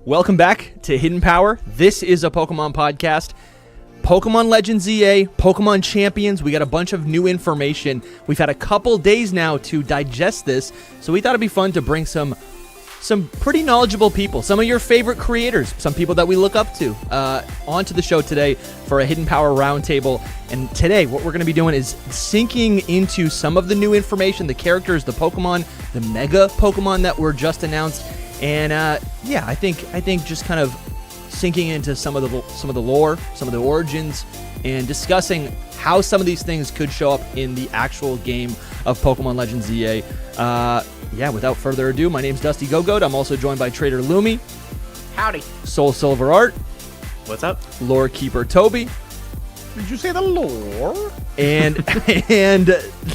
Welcome back to Hidden Power. This is a Pokemon podcast. Pokemon LegendsZA, Pokemon Champions. We got a bunch of new information. We've had a couple days now to digest this, so we thought it'd be fun to bring some pretty knowledgeable people, some of your favorite creators, some people that we look up to, onto the show today for a Hidden Power Roundtable. And today, what we're going to be doing is sinking into some of the new information, the characters, the Pokemon, the Mega Pokemon that were just announced. And yeah, I think just kind of sinking into some of the lore, some of the origins, and discussing how some of these things could show up in the actual game of Pokemon LegendsZA. Yeah, without further ado, my name's DustyGogoat. I'm also joined by TraderLumi. Howdy. SoulSilverArt. What's up? Lore Keeper Toby. Did you say the lore? And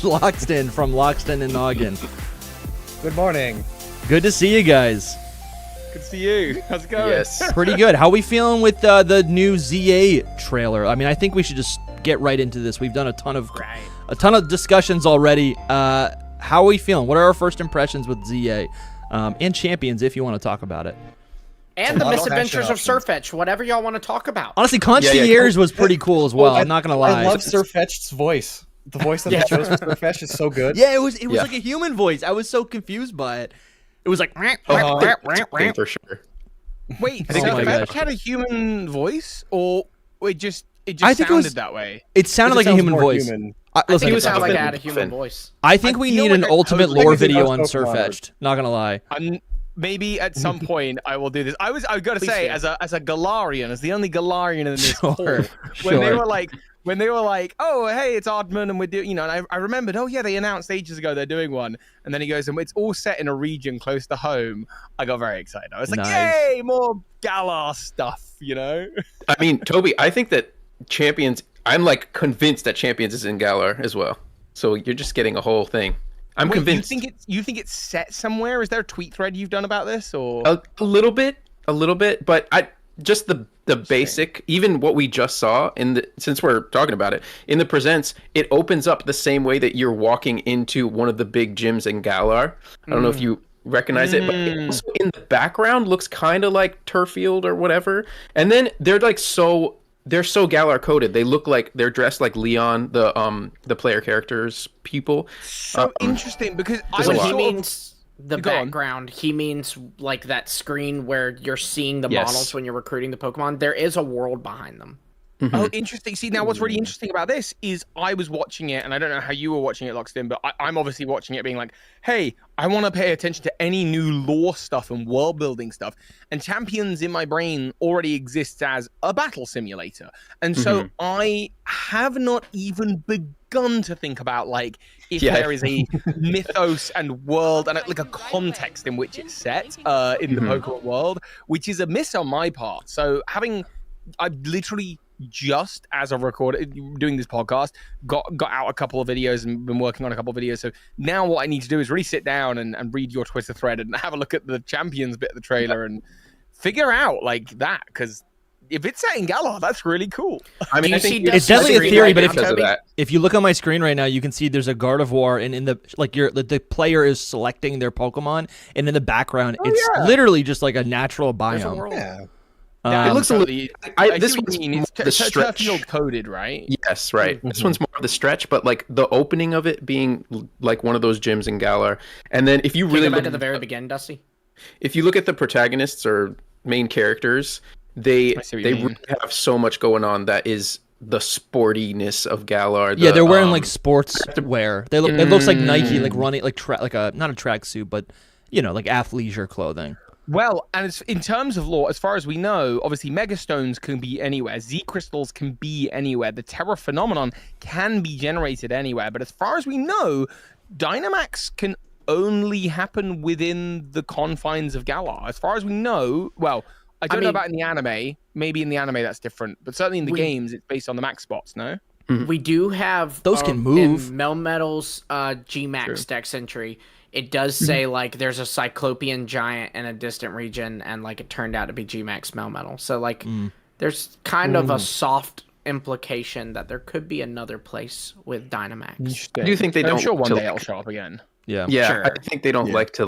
Loxton from Loxton and Noggin. Good morning. Good to see you guys. Good to see you. How's it going? Yes. Pretty good. How we feeling with the new ZA trailer? I mean, I think we should just get right into this. We've done a ton of discussions already. How are we feeling? What are our first impressions with ZA and Champions, if you want to talk about it? And the misadventures of Sirfetch'd, whatever y'all want to talk about. Honestly, Concierge was pretty cool as well. I'm not gonna lie. I love Sirfetch'd's voice. The voice that they chose for Sirfetch'd is so good. Yeah, it was like a human voice. I was so confused by it. It was like for sure. Wait, Oh my Sirfetch'd gosh. had a human voice, or it just I think sounded that way? It sounded like a human voice. Human. I think Listen, it sounded like I had a human voice. I think we need an like ultimate totally lore think it's video in on most Pokemon. Sirfetch'd. Not gonna lie. Maybe at some point I will do this. I gotta Please say, do. as a Galarian, as the only Galarian in this Sure, call, sure. when they were like, oh hey, it's Oddman, and we're doing, and I remembered, oh yeah, they announced ages ago they're doing one, and then he goes, and it's all set in a region close to home. I got very excited. I was like, Nice. yay, more Galar stuff, I mean, Toby, I think that Champions, I'm like convinced that Champions is in Galar as well. So you're just getting a whole thing. I'm Wait, convinced. You think it's set somewhere? Is there a tweet thread you've done about this, or A little bit, but just the basic, even what we just saw since we're talking about it, in the presents, it opens up the same way that you're walking into one of the big gyms in Galar. I don't know if you recognize it, but it also in the background looks kind of like turf field or whatever. And then they're so Galar coded. They look like they're dressed like Leon, the player characters people. so interesting because I There's a was lot. He sort of- means the Go on. background. He means like that screen where you're seeing the Yes. models when you're recruiting the Pokemon. There is a world behind them. Oh, interesting. See, now what's really interesting about this is I was watching it, and I don't know how you were watching it, Loxton, but I'm obviously watching it being like, hey, I want to pay attention to any new lore stuff and world building stuff. And Champions in my brain already exists as a battle simulator. And so I have not even begun to think about like if there is a mythos and world and like a context in which it's set in the Pokemon world, which is a miss on my part. So I've literally just as I've recorded doing this podcast got out a couple of videos and been working on a couple of videos. So now what I need to do is really sit down and read your Twitter thread and have a look at the Champions bit of the trailer and figure out like that, because if it's set in Galar, that's really cool. I mean, Do I you see think It's Dusty's definitely a screen theory, right but now, if- because of Toby? that. If you look on my screen right now, you can see there's a Gardevoir, and in the player is selecting their Pokemon, and in the background, it's literally just like a natural There's a biome. world. Yeah. It looks a little. This one's one's the it's stretch. field coded, right? Yes, right. This one's more of the stretch, but like the opening of it being like one of those gyms in Galar, and then if you Can you really go back look, to the very beginning, Dusty? if you look at the protagonists or main characters, they I see what you mean. really have so much going on that is the sportiness of Galar. Yeah, they're wearing um, like sports wear. They look. It looks like Nike, like running, like not a tracksuit, but like athleisure clothing. Well, and it's, in terms of lore, as far as we know, obviously Megastones can be anywhere. Z crystals can be anywhere. The Terra phenomenon can be generated anywhere. But as far as we know, Dynamax can only happen within the confines of Galar. As far as we know, well, I don't know about in the anime. Maybe in the anime that's different. But certainly in the games, it's based on the max spots, no? We do have Those can move. in Melmetal's Gmax Dex entry. It does say like there's a Cyclopean giant in a distant region, and like it turned out to be Gmax Melmetal. So like there's kind of a soft implication that there could be another place with Dynamax. I do think they don't. I'm sure one to, day it'll show up again. Yeah. Yeah, Sure. I think they don't like to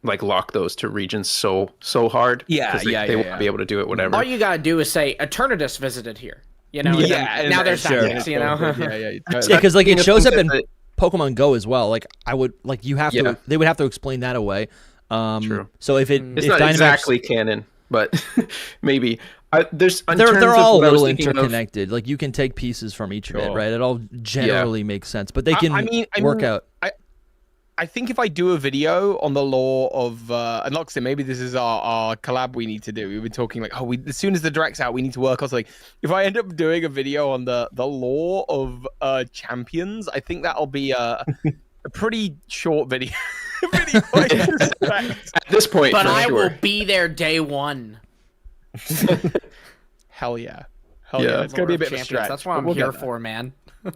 like lock those to regions so hard. Yeah, 'cause they won't be able to do it. Whatever. All you gotta do is say Eternatus visited here. You know. Yeah, And now there's sure. that. You know. Yeah, because like it shows up in that- Pokemon Go as well. Like I would like you have Yeah. to. They would have to explain that away. True. So if It's if not Dynamax, exactly canon, but maybe there's. In they're terms of all a what I was little thinking of- interconnected. Like you can take pieces from each of it, Sure. right? It all generally makes sense, but they can work out. I think if I do a video on the lore of and like I said, maybe this is our collab we need to do. We've been talking like, as soon as the direct's out, we need to work on something. If I end up doing a video on the lore of champions, I think that'll be a pretty short video. At this point, But for I sure. will be there day one. Hell yeah. It's gonna be a bit of a Champions. stretch. That's what but I'm we'll here get there. for, man.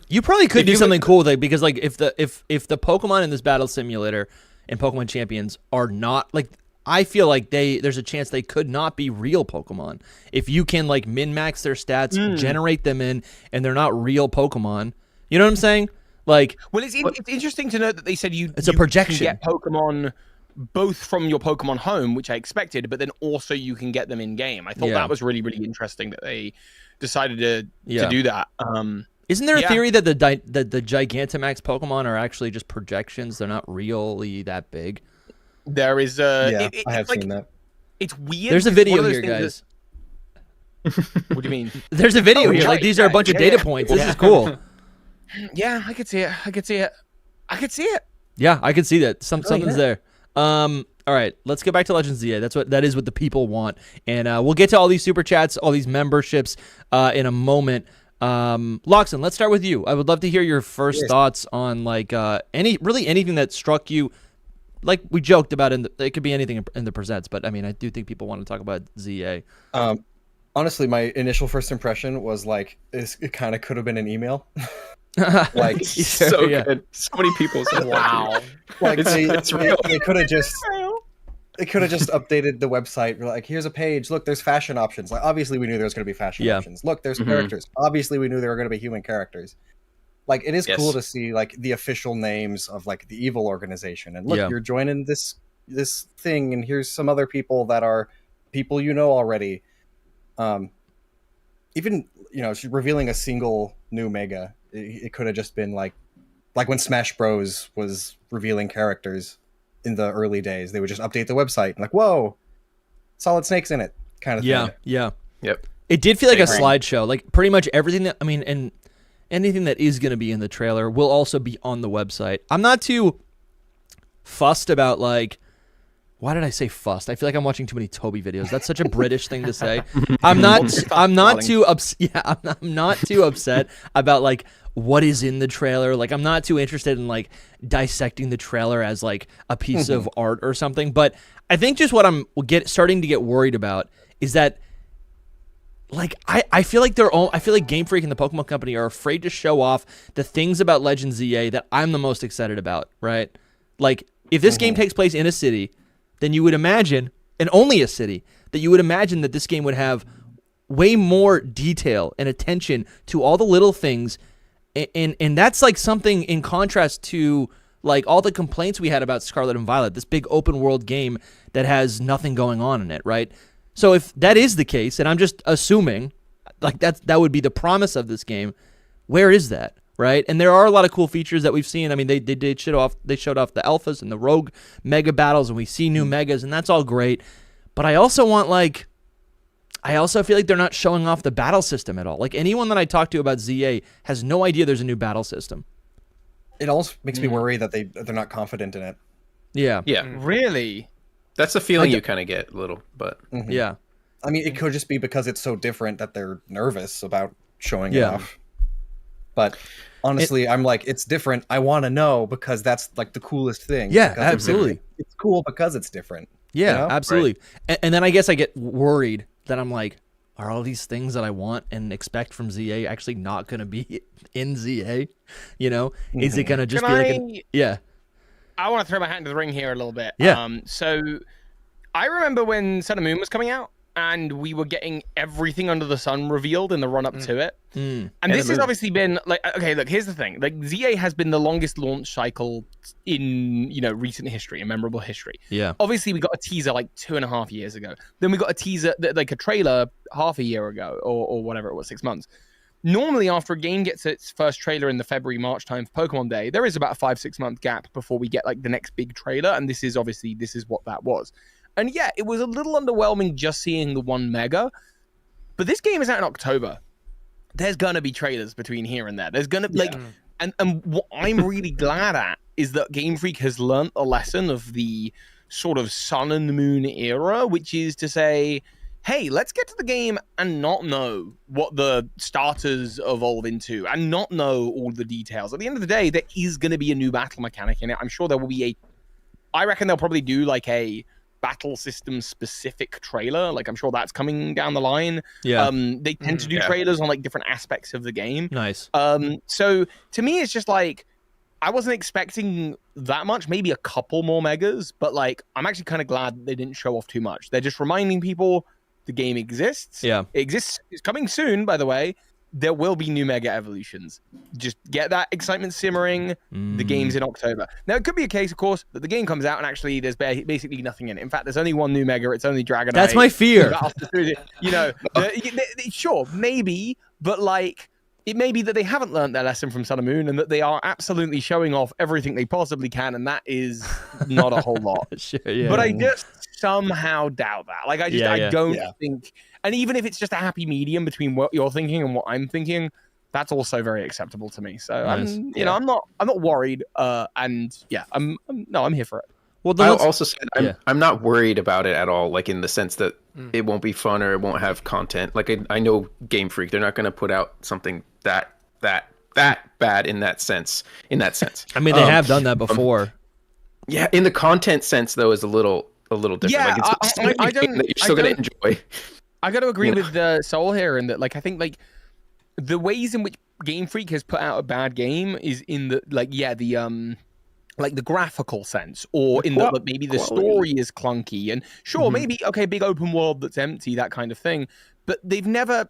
You probably could If do you something cool with it because like if the Pokemon in this battle simulator and Pokemon Champions are not like I feel like there's a chance they could not be real Pokemon. If you can like min-max their stats, generate them in, and they're not real Pokemon. You know what I'm saying? Like, Well, it's interesting to note that they said It's a projection. can get Pokemon both from your Pokemon home, which I expected, but then also you can get them in game. I thought Yeah. that was really, really interesting that they decided to Yeah. do that. isn't there a Yeah. theory that the Gigantamax Pokemon are actually just projections? They're not really that big. There is Yeah, I have it's like, seen that. It's weird. There's a because one video of here, those things guys. What do you mean? There's a video Oh, here. right, Like these are a bunch of yeah, data yeah. points. This is cool. Yeah, I could see it. I could see it. Yeah, I can see that. Something's yeah. there. All right, let's get back to LegendsZA. That is what the people want, and we'll get to all these super chats, all these memberships, in a moment. Loxon, let's start with you. I would love to hear your first thoughts on like anything that struck you. Like we joked about it could be anything in the presents, but I mean, I do think people want to talk about ZA. Honestly, my initial first impression was like, it kind of could have been an email. Like, so yeah. good. So many people said Wow. like it's real. they could have just updated the website. Like, here's a page. Look, there's fashion options. Like, obviously, we knew there was going to be fashion Yeah. options. Look, there's characters. Obviously, we knew there were going to be human characters. Like, it is Yes. cool to see like the official names of like the evil organization. And look, Yeah. you're joining this thing, and here's some other people that are people you know already. Even she's revealing a single new mega. It could have just been like when Smash Bros was revealing characters in the early days. They would just update the website and like, whoa, Solid Snake's in it, kind of Yeah, thing. yeah. Yep. It did feel like a agree. slideshow. Like pretty much everything that and anything that is going to be in the trailer will also be on the website. I'm not too fussed about like. Why did I say fussed? I feel like I'm watching too many Toby videos. That's such a British thing to say. I'm not too I'm not too upset about like what is in the trailer. Like I'm not too interested in like dissecting the trailer as like a piece of art or something. But I think just what I'm starting to get worried about is that like I feel like I feel like Game Freak and the Pokemon Company are afraid to show off the things about LegendsZA that I'm the most excited about, right? Like if this game takes place in a city, then you would imagine, and only a city, that you would imagine that this game would have way more detail and attention to all the little things, and that's like something in contrast to like all the complaints we had about Scarlet and Violet, this big open world game that has nothing going on in it, right? So if that is the case, and I'm just assuming, like that would be the promise of this game, where is that? Right, and there are a lot of cool features that we've seen. I mean, they showed off the alphas and the rogue mega battles, and we see new megas, and that's all great. But I also feel like they're not showing off the battle system at all. Like anyone that I talk to about ZA has no idea there's a new battle system. It also makes me worry that they're not confident in it. Yeah, Yeah. Really? That's the feeling you kind of get a little, but yeah, I mean, it could just be because it's so different that they're nervous about showing it Yeah. off. But honestly, I'm like, it's different. I want to know because that's like the coolest thing. Yeah, Because it's absolutely. different. It's cool because it's different. yeah, you know? absolutely. And then I guess I get worried that I'm like, are all these things that I want and expect from ZA actually not going to be in ZA? You know, is it going to just Can be like, yeah, I want to throw my hat into the ring here a little bit. Yeah. So I remember when Sun and Moon was coming out, and we were getting everything under the sun revealed in the run-up to it. And this has movie. obviously been like, okay, look, here's the thing. Like, ZA has been the longest launch cycle in, recent history, in memorable history. Yeah. Obviously, we got a teaser like 2.5 years ago. Then we got a teaser, like a trailer half a year ago, or whatever it was, 6 months. Normally, after a game gets its first trailer in the February-March time for Pokemon Day, there is about a 5-6 month gap before we get like the next big trailer, and this is what that was. And yeah, it was a little underwhelming just seeing the one mega, but this game is out in October. There's gonna be trailers between here and there. There's gonna be and what I'm really glad at is that Game Freak has learnt a lesson of the sort of Sun and Moon era, which is to say, hey, let's get to the game and not know what the starters evolve into and not know all the details. At the end of the day, there is going to be a new battle mechanic in it. I'm sure there will be I reckon they'll probably do like a battle system specific trailer. Like, I'm sure that's coming down the line. Yeah. They tend to do trailers on like different aspects of the game. Nice. So to me, it's just like, I wasn't expecting that much, maybe a couple more megas, but like, I'm actually kind of glad they didn't show off too much. They're just reminding people the game exists. Yeah. It exists. It's coming soon, by the way. There will be new mega evolutions. Just get that excitement simmering. The game's in October. Now, it could be a case, of course, that the game comes out and actually there's basically nothing in it. In fact, there's only one new mega. It's only Dragonite. That's my fear. Sure, maybe, but like, it may be that they haven't learned their lesson from Sun and Moon and that they are absolutely showing off everything they possibly can, and that is not a whole lot. Sure, yeah. But I just somehow doubt that. Like, I don't think... And even if it's just a happy medium between what you're thinking and what I'm thinking, that's also very acceptable to me. So Nice. I'm not worried. I'm here for it. Well, I also said I'm not worried about it at all. Like, in the sense that it won't be fun or it won't have content. Like, I know Game Freak, they're not going to put out something that bad in that sense. I mean, they have done that before. Yeah, in the content sense though, is a little different. Yeah, like, it's I don't. That you're still going to enjoy. I got to agree with Soul here, in that, like, I think like the ways in which Game Freak has put out a bad game is in the the graphical sense, or in that maybe the story is clunky, and sure, maybe big open world that's empty, that kind of thing, but they've never,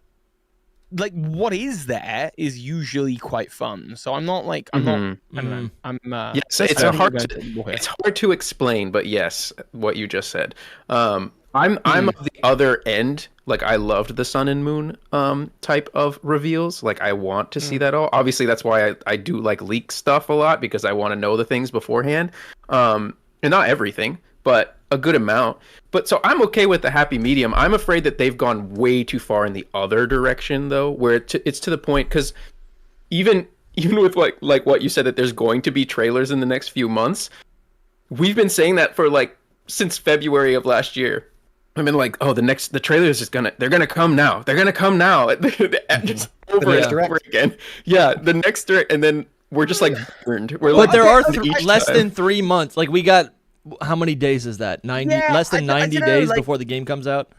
like, what is there is usually quite fun. So I'm not like I don't know. Yes, it's hard to explain, but yes, what you just said. I'm of the other end. Like, I loved the Sun and Moon type of reveals. Like, I want to see that all. Obviously, that's why I do like leak stuff a lot, because I want to know the things beforehand. And not everything, but a good amount. But so I'm okay with the happy medium. I'm afraid that they've gone way too far in the other direction, though, where it's to the point, because even with like what you said, that there's going to be trailers in the next few months. We've been saying that for like since February of last year. I've been like, the trailers they're gonna come now. They're gonna come now. Just over and over again. Yeah, the next direct, and then we're just like burned. But there are less than 3 months. Like, we got, how many days is that? 90, less than 90 days before the game comes out.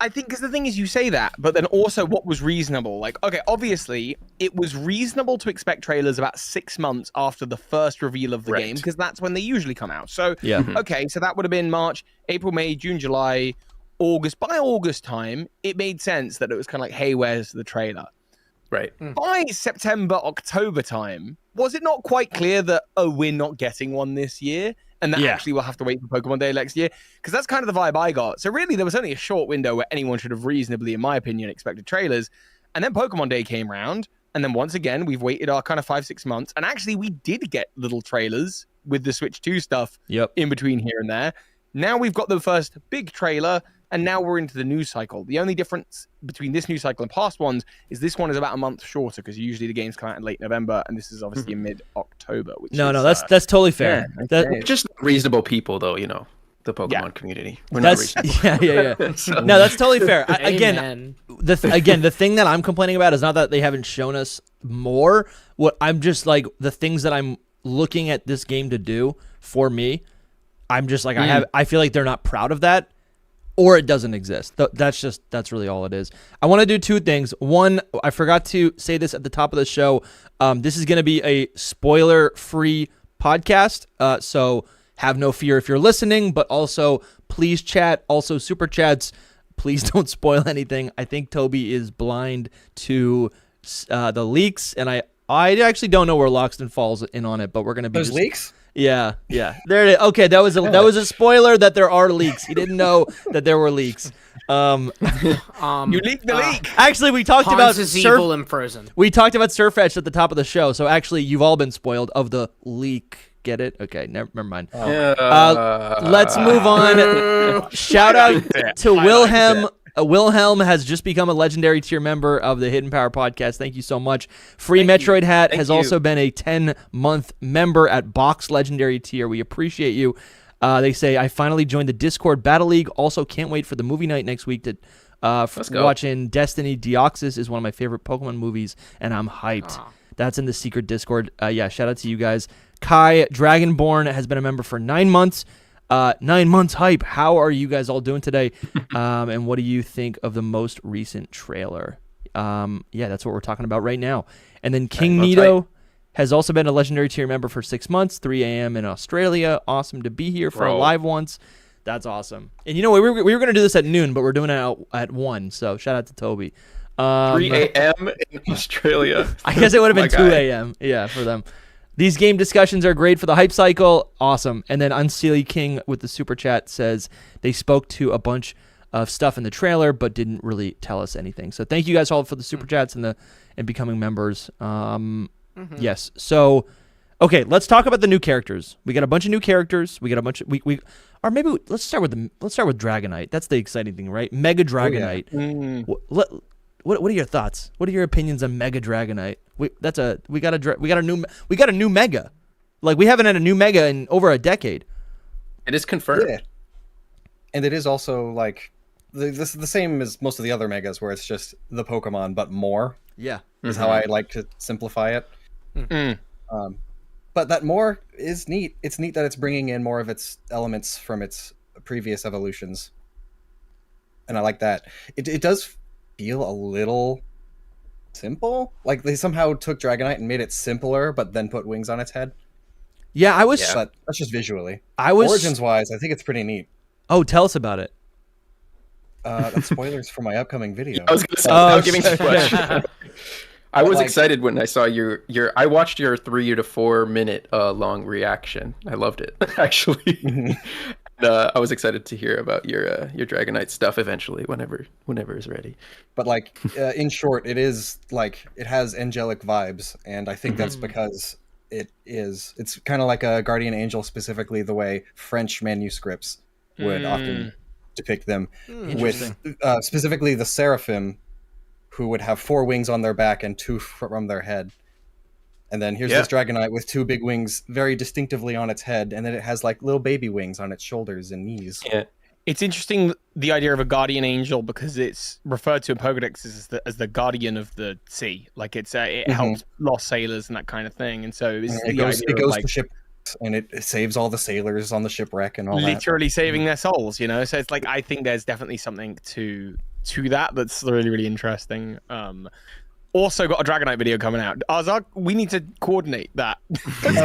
I think, because the thing is, you say that, but then also what was reasonable? Like, okay, obviously, it was reasonable to expect trailers about 6 months after the first reveal of the game, because that's when they usually come out. So, okay, so that would have been March, April, May, June, July, August. By August time, it made sense that it was kind of like, hey, where's the trailer? Right. By September, October time, was it not quite clear that, we're not getting one this year? And that actually we'll have to wait for Pokemon Day next year? Because that's kind of the vibe I got. So really, there was only a short window where anyone should have reasonably, in my opinion, expected trailers. And then Pokemon Day came around. And then once again, we've waited our kind of 5-6 months. And actually, we did get little trailers with the Switch 2 stuff in between here and there. Now we've got the first big trailer. And now we're into the news cycle. The only difference between this news cycle and past ones is this one is about a month shorter, because usually the games come out in late November, and this is obviously in mid-October. That's totally fair. Just reasonable people, though, the Pokemon community. We're that's not reasonable. So. No, that's totally fair. The thing that I'm complaining about is not that they haven't shown us more. What I'm just like, the things that I'm looking at this game to do for me, I'm just like, I feel like they're not proud of that. Or it doesn't exist. That's really all it is. I want to do two things. One, I forgot to say this at the top of the show. This is going to be a spoiler-free podcast, so have no fear if you're listening, but also please chat. Also, super chats. Please don't spoil anything. I think Toby is blind to the leaks, and I actually don't know where Loxton falls in on it, but we're gonna be There's leaks? Yeah. There it is. Okay, that was a spoiler that there are leaks. He didn't know that there were leaks. You leaked the leak. Actually, we talked Hans about is evil and frozen. We talked about Surfetch at the top of the show, so actually, you've all been spoiled of the leak. Get it? Okay, never mind. Let's move on. Shout out to Wilhelm. Wilhelm has just become a legendary tier member of the Hidden Power podcast. Thank you so much. Free Metroid Hat has also been a 10-month member at Box Legendary tier. We appreciate you. They say, I finally joined the Discord Battle League. Also, can't wait for the movie night next week to watching Destiny. Deoxys is one of my favorite Pokemon movies, and I'm hyped. That's in the secret Discord. Shout out to you guys. Kai Dragonborn has been a member for 9 months. 9 months hype. How are you guys all doing today? And what do you think of the most recent trailer? That's what we're talking about right now. And then King Nito has also been a legendary tier member for 6 months, 3 a.m. in Australia. Awesome to be here for a live once. That's awesome. And you know what? We were going to do this at noon, but we're doing it at 1. So shout out to Toby. 3 a.m. in Australia. I guess it would have been 2 a.m. Yeah, for them. These game discussions are great for the hype cycle. Awesome. And then Unseelie King with the super chat says they spoke to a bunch of stuff in the trailer, but didn't really tell us anything. So thank you guys all for the super chats and becoming members. Yes. So, okay, let's talk about the new characters. We got a bunch of new characters. We got a bunch of let's start with Dragonite. That's the exciting thing, right? Mega Dragonite. Oh, yeah. What are your thoughts? What are your opinions on Mega Dragonite? We got a new Mega. Like, we haven't had a new Mega in over a decade. It is confirmed. Yeah. And it is also like the same as most of the other Megas, where it's just the Pokemon but more. Yeah, is how I like to simplify it. But that more is neat. It's neat that it's bringing in more of its elements from its previous evolutions, and I like that. It does feel a little simple. Like, they somehow took Dragonite and made it simpler, but then put wings on its head. Yeah, But that's just visually. Origins-wise, I think it's pretty neat. Oh, tell us about it. That's spoilers for my upcoming video. I was going to say, without giving too much. I was excited when I saw I watched your 3 to 4 minute long reaction. I loved it, actually. I was excited to hear about your Dragonite stuff eventually, whenever is ready. But in short, it is it has angelic vibes, and I think that's because it's kind of like a guardian angel, specifically the way French manuscripts would often depict them, with specifically the seraphim, who would have 4 wings on their back and 2 from their head. And then here's this Dragonite with 2 big wings very distinctively on its head, and then it has little baby wings on its shoulders and knees. Yeah. It's interesting, the idea of a guardian angel, because it's referred to in Pokedex as the guardian of the sea. Like, it helps lost sailors and that kind of thing. And so it goes to ship, and it saves all the sailors on the shipwreck and all that. Literally saving their souls, So it's I think there's definitely something to that that's really, really interesting. Also got a Dragonite video coming out. Arzak, we need to coordinate that.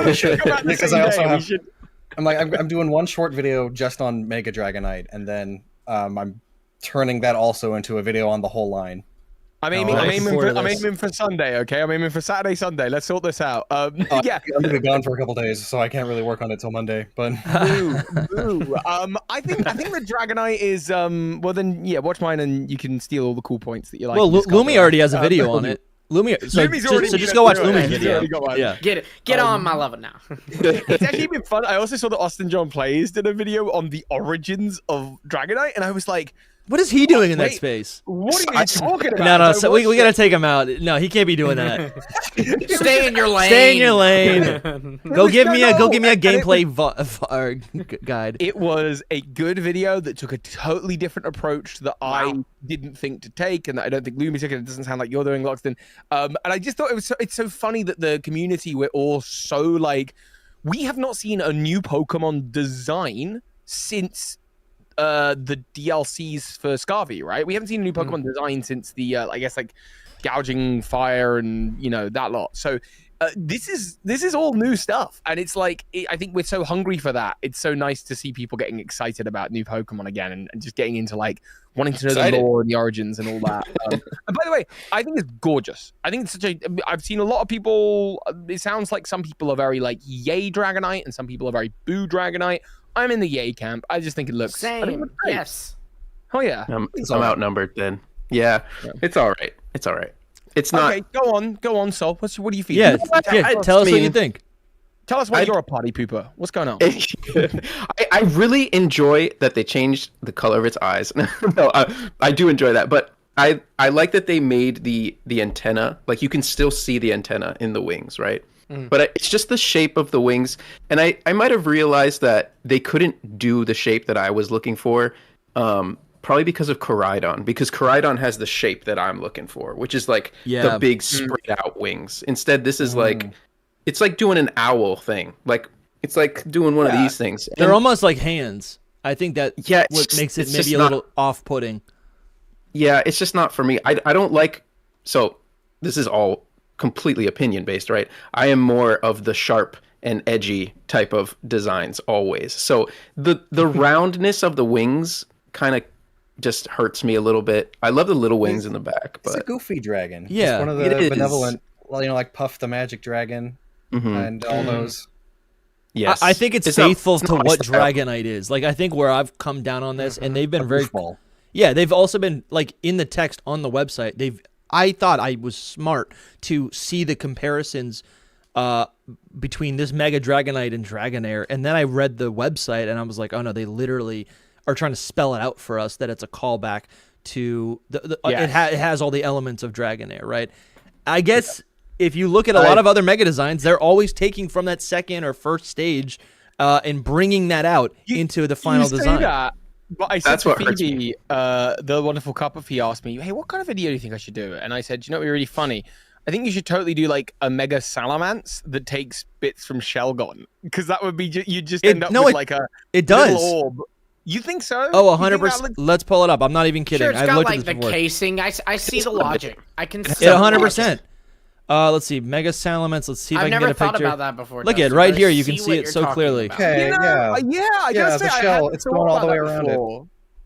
We should, because I also have... I'm doing one short video just on Mega Dragonite, and then I'm turning that also into a video on the whole line. I'm aiming for Sunday, okay? I'm aiming for Saturday, Sunday. Let's sort this out. Yeah. I'm gonna be gone for a couple days, so I can't really work on it till Monday. But I think the Dragonite is well then watch mine and you can steal all the cool points that you like. Well, Lumi already has a video on it. Lumi, so just go watch Lumi's video. Yeah. Get on my level now. It's actually been fun. I also saw that Austin John Plays did a video on the origins of Dragonite, and I was like, what is he doing in that space? What are you talking about? No, so we got to take him out. No, he can't be doing that. Stay in your lane. Stay in your lane. Go give me a gameplay guide. It was a good video that took a totally different approach that I didn't think to take, and that I don't think Lumi took, and it doesn't sound like you're doing, Loxton. And I just thought it's so funny that the community, we're all so we have not seen a new Pokemon design since the DLCs for Scarvy, right? We haven't seen a new Pokemon design since the I guess gouging fire and that lot. So this is all new stuff, and it's like I think we're so hungry for that. It's so nice to see people getting excited about new Pokemon again, and just getting into like wanting to know the lore and the origins and all that. And by the way, I think it's gorgeous. I think it's such a. I've seen a lot of people. It sounds like some people are very like yay Dragonite, and some people are very boo Dragonite. I'm in the yay camp. I just think it looks same. Yes. Oh yeah. I'm outnumbered then. Yeah, it's all right. It's all right. It's not. Okay, go on, Sol. What do you feel? Yeah, tell us what you think. Tell us why you're a party pooper. What's going on? I really enjoy that they changed the color of its eyes. No, I do enjoy that, but I like that they made the antenna. Like you can still see the antenna in the wings, right? But it's just the shape of the wings, and I might have realized that they couldn't do the shape that I was looking for. Probably because of Koraidon, because Koraidon has the shape that I'm looking for, which is like the big spread out wings. Instead, this is like, it's like doing an owl thing. Like, it's like doing one of these things. They're almost like hands. I think that what makes it maybe a little off-putting. Yeah, it's just not for me. I don't like, so this is all completely opinion-based, right? I am more of the sharp and edgy type of designs always. So the roundness of the wings kind of just hurts me a little bit. I love the little wings in the back, but it's a goofy dragon. Yeah, it's one of the benevolent. Well, like Puff the Magic Dragon and all those. Yes, I think it's faithful to what Dragonite is. Like I think where I've come down on this, and they've been very small. Yeah, they've also been like in the text on the website. I thought I was smart to see the comparisons between this Mega Dragonite and Dragonair, and then I read the website and I was like, oh no, they literally are trying to spell it out for us that it's a callback to it has all the elements of Dragonair, right? I guess if you look at a lot of other Mega designs, they're always taking from that second or first stage and bringing that out into the final design. That, but I said to Phoebe, the wonderful cup of tea asked me, hey, what kind of video do you think I should do? And I said, you know what would be really funny? I think you should totally do like a Mega Salamence that takes bits from Shelgon, because that would be you just end up with like a little orb. You think so? Oh, 100%. Let's pull it up. I'm not even kidding. Sure, it's got looked like at this the before. casing. I see the logic. I can see it 100%. Let's see. Mega Salamence. Let's see if I can get a picture. I've never thought about that before. Look at it right here. You can see it so clearly. Okay, I gotta say, the shell. It's going all the way around it.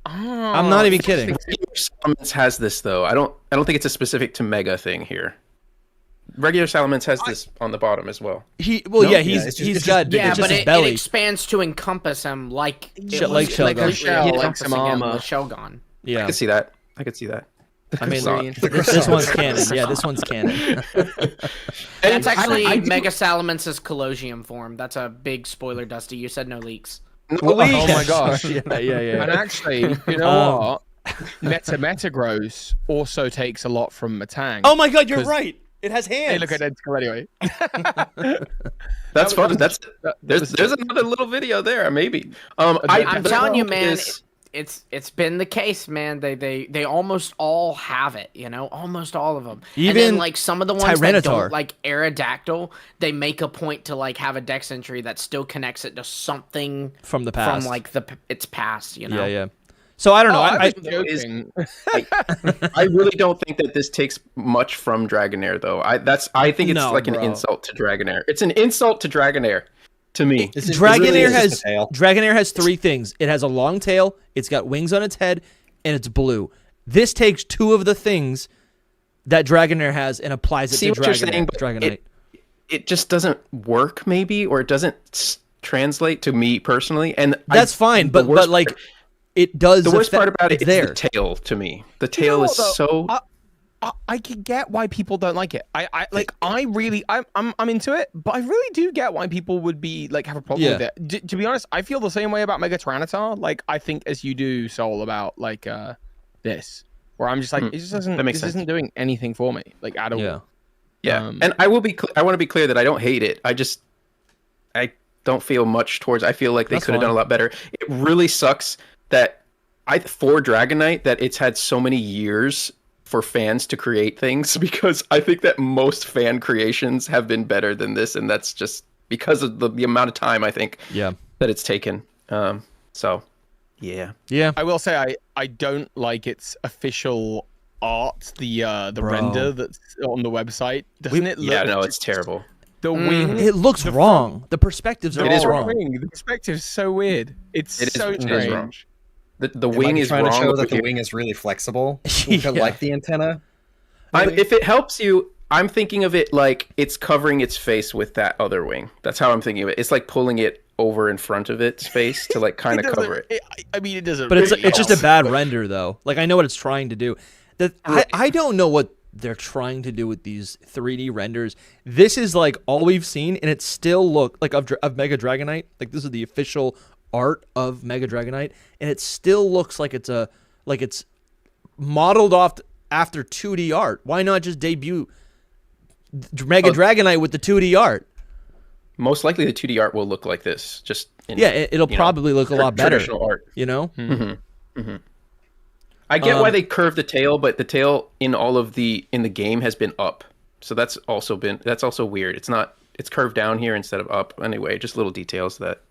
I'm not even kidding. Salamence has this though. I don't think it's a specific to Mega thing here. Regular Salamence has this on the bottom as well. He's got but his belly. It expands to encompass him like Shelgon. Like some armor. Shelgon. Yeah, I could see that. I mean, this one's canon. Yeah, this one's canon. That's actually Mega Salamence's Colosseum form. That's a big spoiler, Dusty. You said no leaks. Oh my gosh. Yeah. And actually, you know what? Metagross also takes a lot from Matang. Oh my god, you're right. It has hands. They look identical anyway. That's fun. There's another little video there, maybe. I'm telling you, man. It's been the case, man. They almost all have it, you know, almost all of them. Even and then, like some of the ones that Tyranitar. don't, like Aerodactyl, they make a point to like have a dex entry that still connects it to something from the past, from like its past, you know. Yeah. So I don't know. I really don't think that this takes much from Dragonair, though. I think it's like an insult to Dragonair. It's an insult to Dragonair. To me, Dragonair has three things. It has a long tail, it's got wings on its head, and it's blue. This takes two of the things that Dragonair has and applies it to Dragonite. It just doesn't work, maybe, or it doesn't translate to me personally. And that's fine, but like it does. The worst part about it is the tail. To me, the tail is so. I can get why people don't like it. I'm into it, but I really do get why people would be like have a problem with it. To be honest, I feel the same way about Mega Tyranitar, like I think as you do, Soul, about like this, where I'm just like it just doesn't. This isn't doing anything for me, like at all. Yeah. And I want to be clear that I don't hate it. I don't feel much towards. I feel like they could have done a lot better. It really sucks that for Dragonite that it's had so many years for fans to create things, because I think that most fan creations have been better than this, and that's just because of the amount of time I think that it's taken. So yeah. I will say I don't like its official art, the render that's on the website. Doesn't it look? Yeah, no, it's terrible. The wing. It looks wrong. The perspectives are It is all wrong. wrong. The perspective's so weird. It's It so is strange. wrong. The It wing might be is trying wrong. to show that over the here. wing is really flexible, Yeah. like the antenna. If it helps you, I'm thinking of it like it's covering its face with that other wing. That's how I'm thinking of it. It's like pulling it over in front of its face to like kind of cover it. I mean, it doesn't. But it's really just a help. bad render, though. Like, I know what it's trying to do. I don't know what they're trying to do with these 3D renders. This is like all we've seen, and it still look like of Mega Dragonite. Like, this is the official art of Mega Dragonite, and it still looks like it's modeled off after 2D art. Why not just debut Mega Dragonite with the 2D art? Most likely, the 2D art will look like this. Just in, It'll probably look a lot better. Traditional art. You know? I get why they curved the tail, but the tail in the game has been up. So that's also weird. It's curved down here instead of up. Anyway, just little details that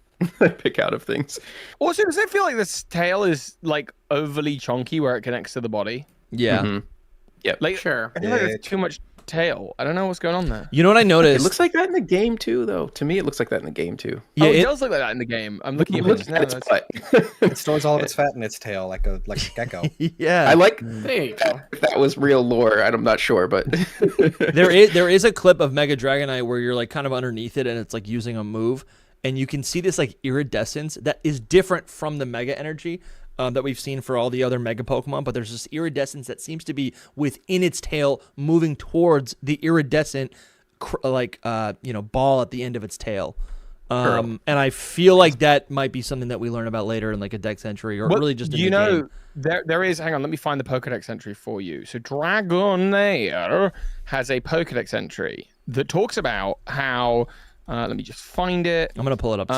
I pick out of things. Also, does it feel like this tail is like overly chunky where it connects to the body? Yeah. Mm-hmm. Yep. Like, Sure. I feel like there's too much tail. I don't know what's going on there. You know what I noticed? It looks like that in the game too, though. To me, it looks like that in the game too. Yeah, It does look like that in the game. I'm looking at Look it at its now. butt. It stores all of its fat in its tail, like a gecko. yeah. I like There you go. if that was real lore. I'm not sure, but there is a clip of Mega Dragonite where you're like kind of underneath it and it's like using a move, and you can see this like iridescence that is different from the Mega Energy that we've seen for all the other Mega Pokemon, but there's this iridescence that seems to be within its tail, moving towards the iridescent ball at the end of its tail. And I feel like that might be something that we learn about later in like a Dex entry, or really just in the game. There is. Hang on, let me find the Pokedex entry for you. So Dragonair has a Pokedex entry that talks about how. Let me just find it. I'm gonna pull it up too.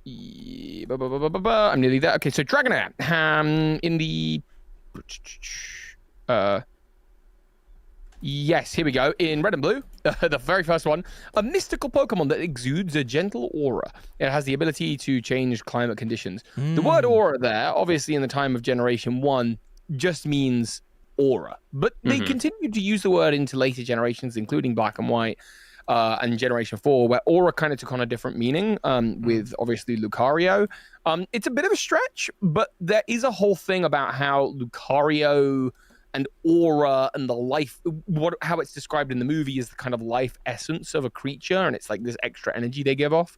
I'm nearly there. Okay, so Dragonair in the yes, here we go. In red and blue, the very first one, a mystical Pokemon that exudes a gentle aura. It has the ability to change climate conditions. The word aura there, obviously in the time of Generation 1, just means aura. But they continued to use the word into later generations, including Black and White, and Generation 4, where aura kind of took on a different meaning, with obviously Lucario. It's a bit of a stretch, but there is a whole thing about how Lucario and aura and the life, how it's described in the movie is the kind of life essence of a creature, and it's like this extra energy they give off.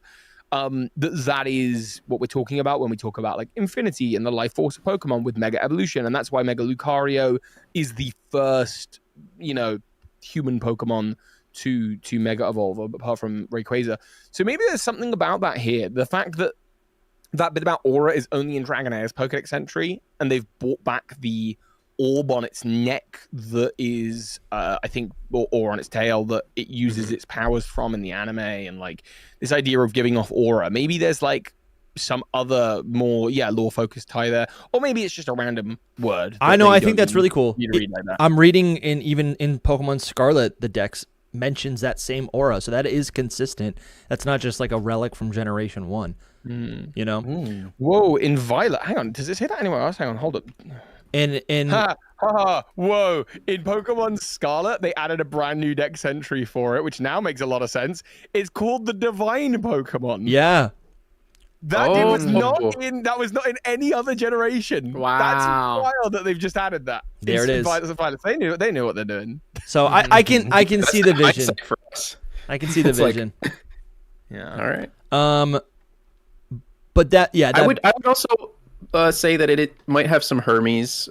That is what we're talking about when we talk about like infinity and the life force of Pokemon with Mega Evolution, and that's why Mega Lucario is the first, human Pokemon to Mega Evolve, apart from Rayquaza. So maybe there's something about that here. The fact that that bit about aura is only in Dragonair's Pokedex entry, and they've brought back the orb on its neck that is, I think, or on its tail that it uses its powers from in the anime, and like this idea of giving off aura. Maybe there's like some other more lore focused tie there, or maybe it's just a random word. I know. I think that's really cool. You to read like that. I'm reading even in Pokemon Scarlet, the Dex mentions that same aura, so that is consistent. That's not just like a relic from Generation 1. Whoa, in Violet. Hang on, does it say that anywhere else? Hang on, hold up. Whoa, in Pokemon Scarlet they added a brand new Dex entry for it, which now makes a lot of sense. It's called the Divine Pokemon. Yeah, that was not in any other generation. Wow, that's wild that they've just added that. There it is. They knew what they're doing. So I can see the vision. For us. I can see the vision. Yeah. All right. But that I would also say that it might have some Hermes,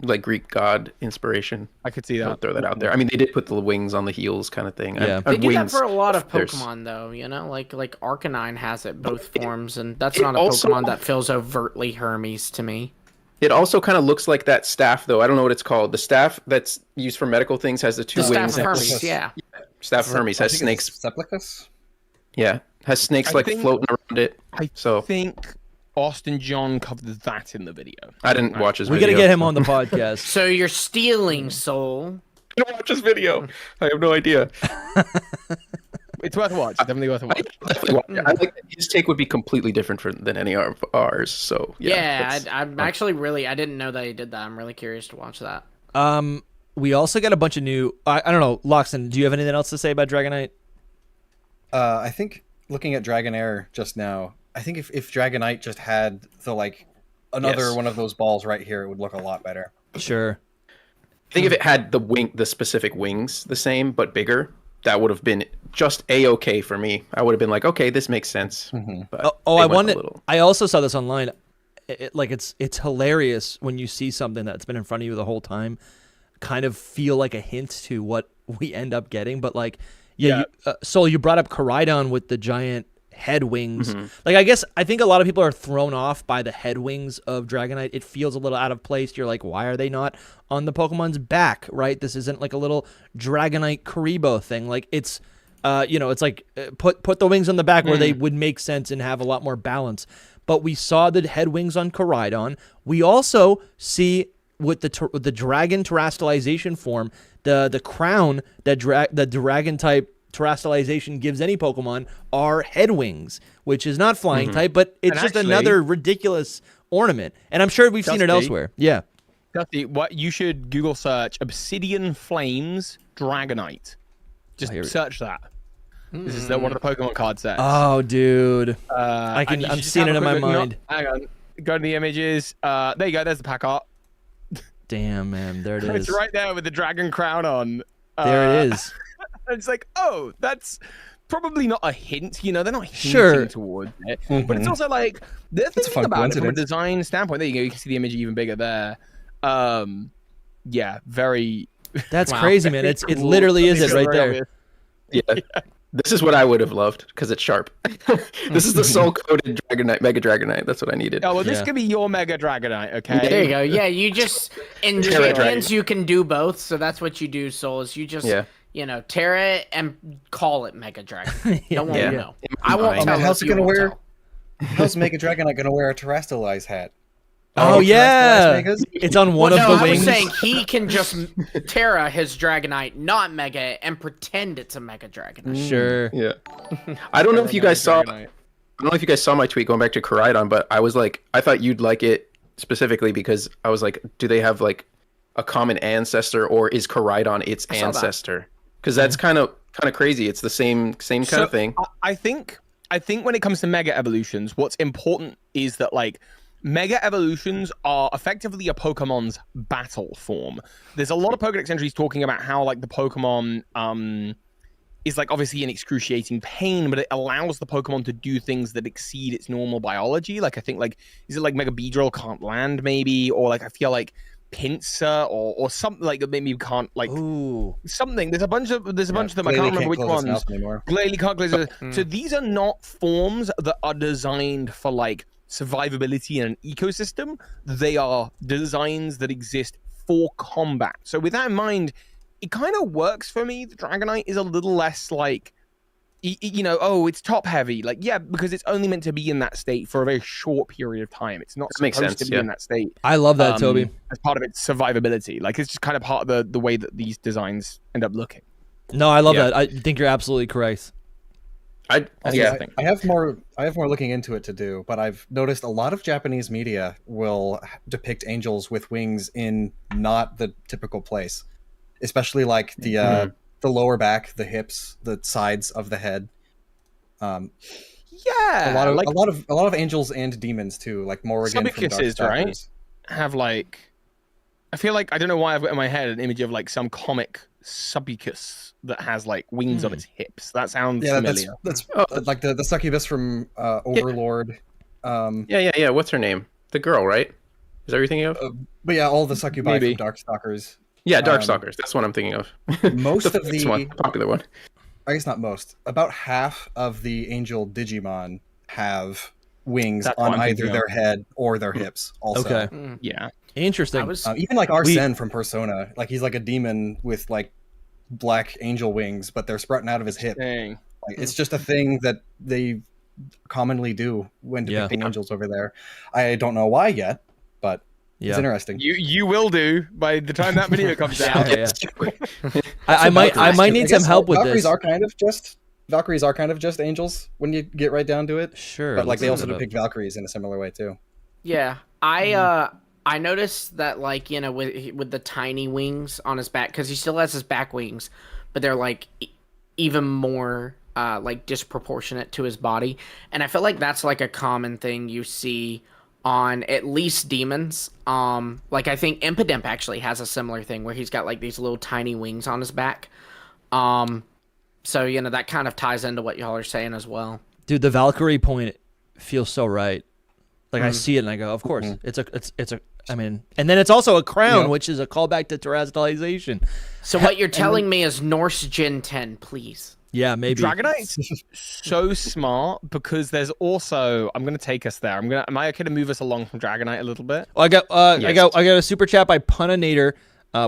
like Greek god inspiration. I could see that. I'll throw that out there. I mean, they did put the wings on the heels, kind of thing. Yeah. They do that wings, for a lot of there's- Pokemon, though. Like Arcanine has it both forms, and that's not a also- Pokemon that feels overtly Hermes to me. It also kind of looks like that staff, though. I don't know what it's called. The staff that's used for medical things has the two The wings. Staff of Hermes, yeah. Staff of Hermes has snakes. Seplicus? Yeah, has snakes I like think- floating around it. I So think Austin John covered that in the video. I didn't watch his we video. got to get him on the podcast. So you're stealing, Soul. I didn't watch his video. I have no idea. It's worth a watch. It's definitely worth a watch. Definitely watch it. I like that his take would be completely different than any of ours. So Yeah, that's- I'm actually I didn't know that he did that. I'm really curious to watch that. we also got a bunch of new. I don't know, Loxton. Do you have anything else to say about Dragonite? I think looking at Dragonair just now, I think if Dragonite just had the like another one of those balls right here, it would look a lot better. Sure. I think if it had the specific wings the same but bigger, that would have been just a-okay for me. I would have been like, okay, this makes sense. But I also saw this online. It's hilarious when you see something that's been in front of you the whole time, kind of feel like a hint to what we end up getting. But like, Soul, you brought up Koraidon with the giant head wings. I think a lot of people are thrown off by the head wings of Dragonite. It feels a little out of place. You're like, why are they not on the Pokemon's back, right? This isn't like a little Dragonite Corbeau thing. Like it's it's like put the wings on the back where they would make sense and have a lot more balance. But we saw the head wings on Koraidon. We also see with the dragon terrestrialization form, the crown that the dragon type terrestrialization gives any Pokemon are head wings, which is not flying type, but it's just another ridiculous ornament. And I'm sure we've seen it elsewhere. Yeah. Dusty, what you should Google search Obsidian Flames Dragonite. Just search that. This is one of the Pokemon card sets. Oh, dude. I'm seeing it in my mind. Hang on. Go to the images. There you go. There's the pack art. Damn, man. There it is. It's right there with the dragon crown on. There it is. It's like, oh, that's probably not a hint. They're not hinting towards it. But it's also like, they're thinking about it from a design standpoint. There you go. You can see the image even bigger there. Yeah, very... That's crazy, man. It literally is it right there. Yeah. This is what I would have loved because it's sharp. This is the soul-coated Dragonite, Mega Dragonite. That's what I needed. Oh, well, this could be your Mega Dragonite, okay? There you go. Yeah, you just... In Champions, you can do both, so that's what you do, Soul, is you just... tear it and call it Mega Dragon. No one will know. I won't tell. How's Mega Dragonite gonna wear a terrestrialized hat? Oh yeah, it's on one of the wings. I'm saying he can just Terra his Dragonite, not Mega, and pretend it's a Mega Dragonite. Sure. Yeah. I don't know if you guys saw. I don't know if you guys saw my tweet going back to Koraidon, but I was like, I thought you'd like it specifically because I was like, do they have like a common ancestor, or is Koraidon its ancestor? Because that's kind of crazy. It's the same kind of thing. I think when it comes to Mega Evolutions, what's important is that like Mega Evolutions are effectively a Pokemon's battle form. There's a lot of Pokedex entries talking about how like the Pokemon is like obviously in excruciating pain, but it allows the Pokemon to do things that exceed its normal biology. Like I think like, is it like Mega Beedrill can't land maybe, or like I feel like Pinsir or something like maybe you can't like something. There's a bunch of them. I can't remember which ones. Glalie can't close. So these are not forms that are designed for like survivability in an ecosystem. They are designs that exist for combat. So with that in mind, it kind of works for me. The Dragonite is a little less like, it's top heavy. Like, yeah, because it's only meant to be in that state for a very short period of time. It's not supposed to be in that state. I love that, Toby. As part of its survivability. Like, it's just kind of part of the way that these designs end up looking. No, I love that. I think you're absolutely correct. I have more looking into it to do, but I've noticed a lot of Japanese media will depict angels with wings in not the typical place, especially like the lower back, the hips, the sides of the head. A lot of angels and demons too, like Morrigan from Darkstalkers, right? Have like, I feel like I don't know why I've got in my head an image of like some comic Succubus that has like wings on its hips. That sounds familiar. That's like the Succubus from Overlord. Yeah. What's her name? The girl, right? Is that what you're thinking of? But yeah, all the Succubi from Darkstalkers. Yeah, Darkstalkers. That's what I'm thinking of. Most of the popular one. I guess not most. About half of the angel Digimon have wings on either their head or their hips. Also, okay, yeah, interesting. Even like Arsene from Persona, like he's like a demon with like black angel wings, but they're sprouting out of his hip. Like, it's just a thing that they commonly do when depicting angels over there. I don't know why yet, but it's interesting. You will do by the time that video comes out. I might need some help with Valkyries this. Valkyries are kind of just angels when you get right down to it. Sure, but like they also depict Valkyries in a similar way too. Yeah, I noticed that, like, you know, with the tiny wings on his back, because he still has his back wings, but they're like even more like disproportionate to his body, and I feel like that's like a common thing you see on at least demons. Like I think Impidimp actually has a similar thing where he's got like these little tiny wings on his back. So you know that kind of ties into what y'all are saying as well. Dude, the Valkyrie point feels so right. Like I see it and I go, of course, it's a. I mean, and then it's also a crown, which is a callback to terrestrialization. So what you're telling me is Norse Gen 10, please. Yeah, maybe. Dragonite's so smart because there's also. I'm gonna take us there. Am I okay to move us along from Dragonite a little bit? Well, I got a super chat by Puninator.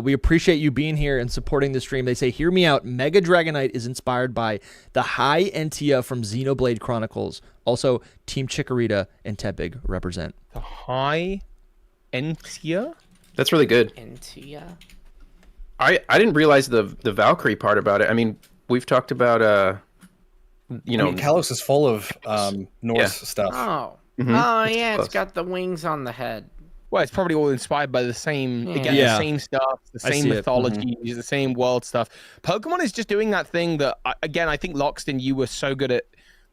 We appreciate you being here and supporting the stream. They say, hear me out. Mega Dragonite is inspired by the High Entia from Xenoblade Chronicles. Also, Team Chikorita and Tepig represent. The High Entia? That's really good. Entia. I didn't realize the Valkyrie part about it. I mean, we've talked about you know, Kalos is full of Norse stuff. Oh. Oh yeah, it's got the wings on the head. Well, it's probably all inspired by the same, again, Yeah. the same stuff, the same mythology, the same world stuff. Pokemon is just doing that thing that, again, I think Loxton, you were so good at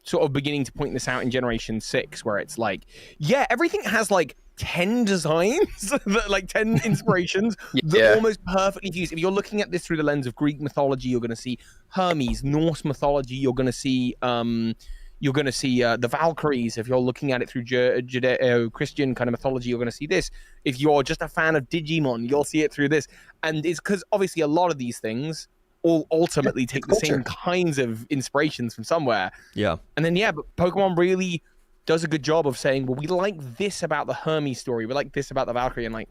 sort of beginning to point this out in Generation 6, where it's like, yeah, everything has like 10 designs, like 10 inspirations that almost perfectly fuse. If you're looking at this through the lens of Greek mythology, you're going to see Hermes. Norse mythology, you're going to see the Valkyries. If you're looking at it through Judeo-Christian kind of mythology, you're going to see this. If you're just a fan of Digimon, you'll see it through this. And it's because obviously a lot of these things all ultimately take the same kinds of inspirations from somewhere. Yeah. And then, but Pokemon really does a good job of saying, well, we like this about the Hermes story. We like this about the Valkyrie, and like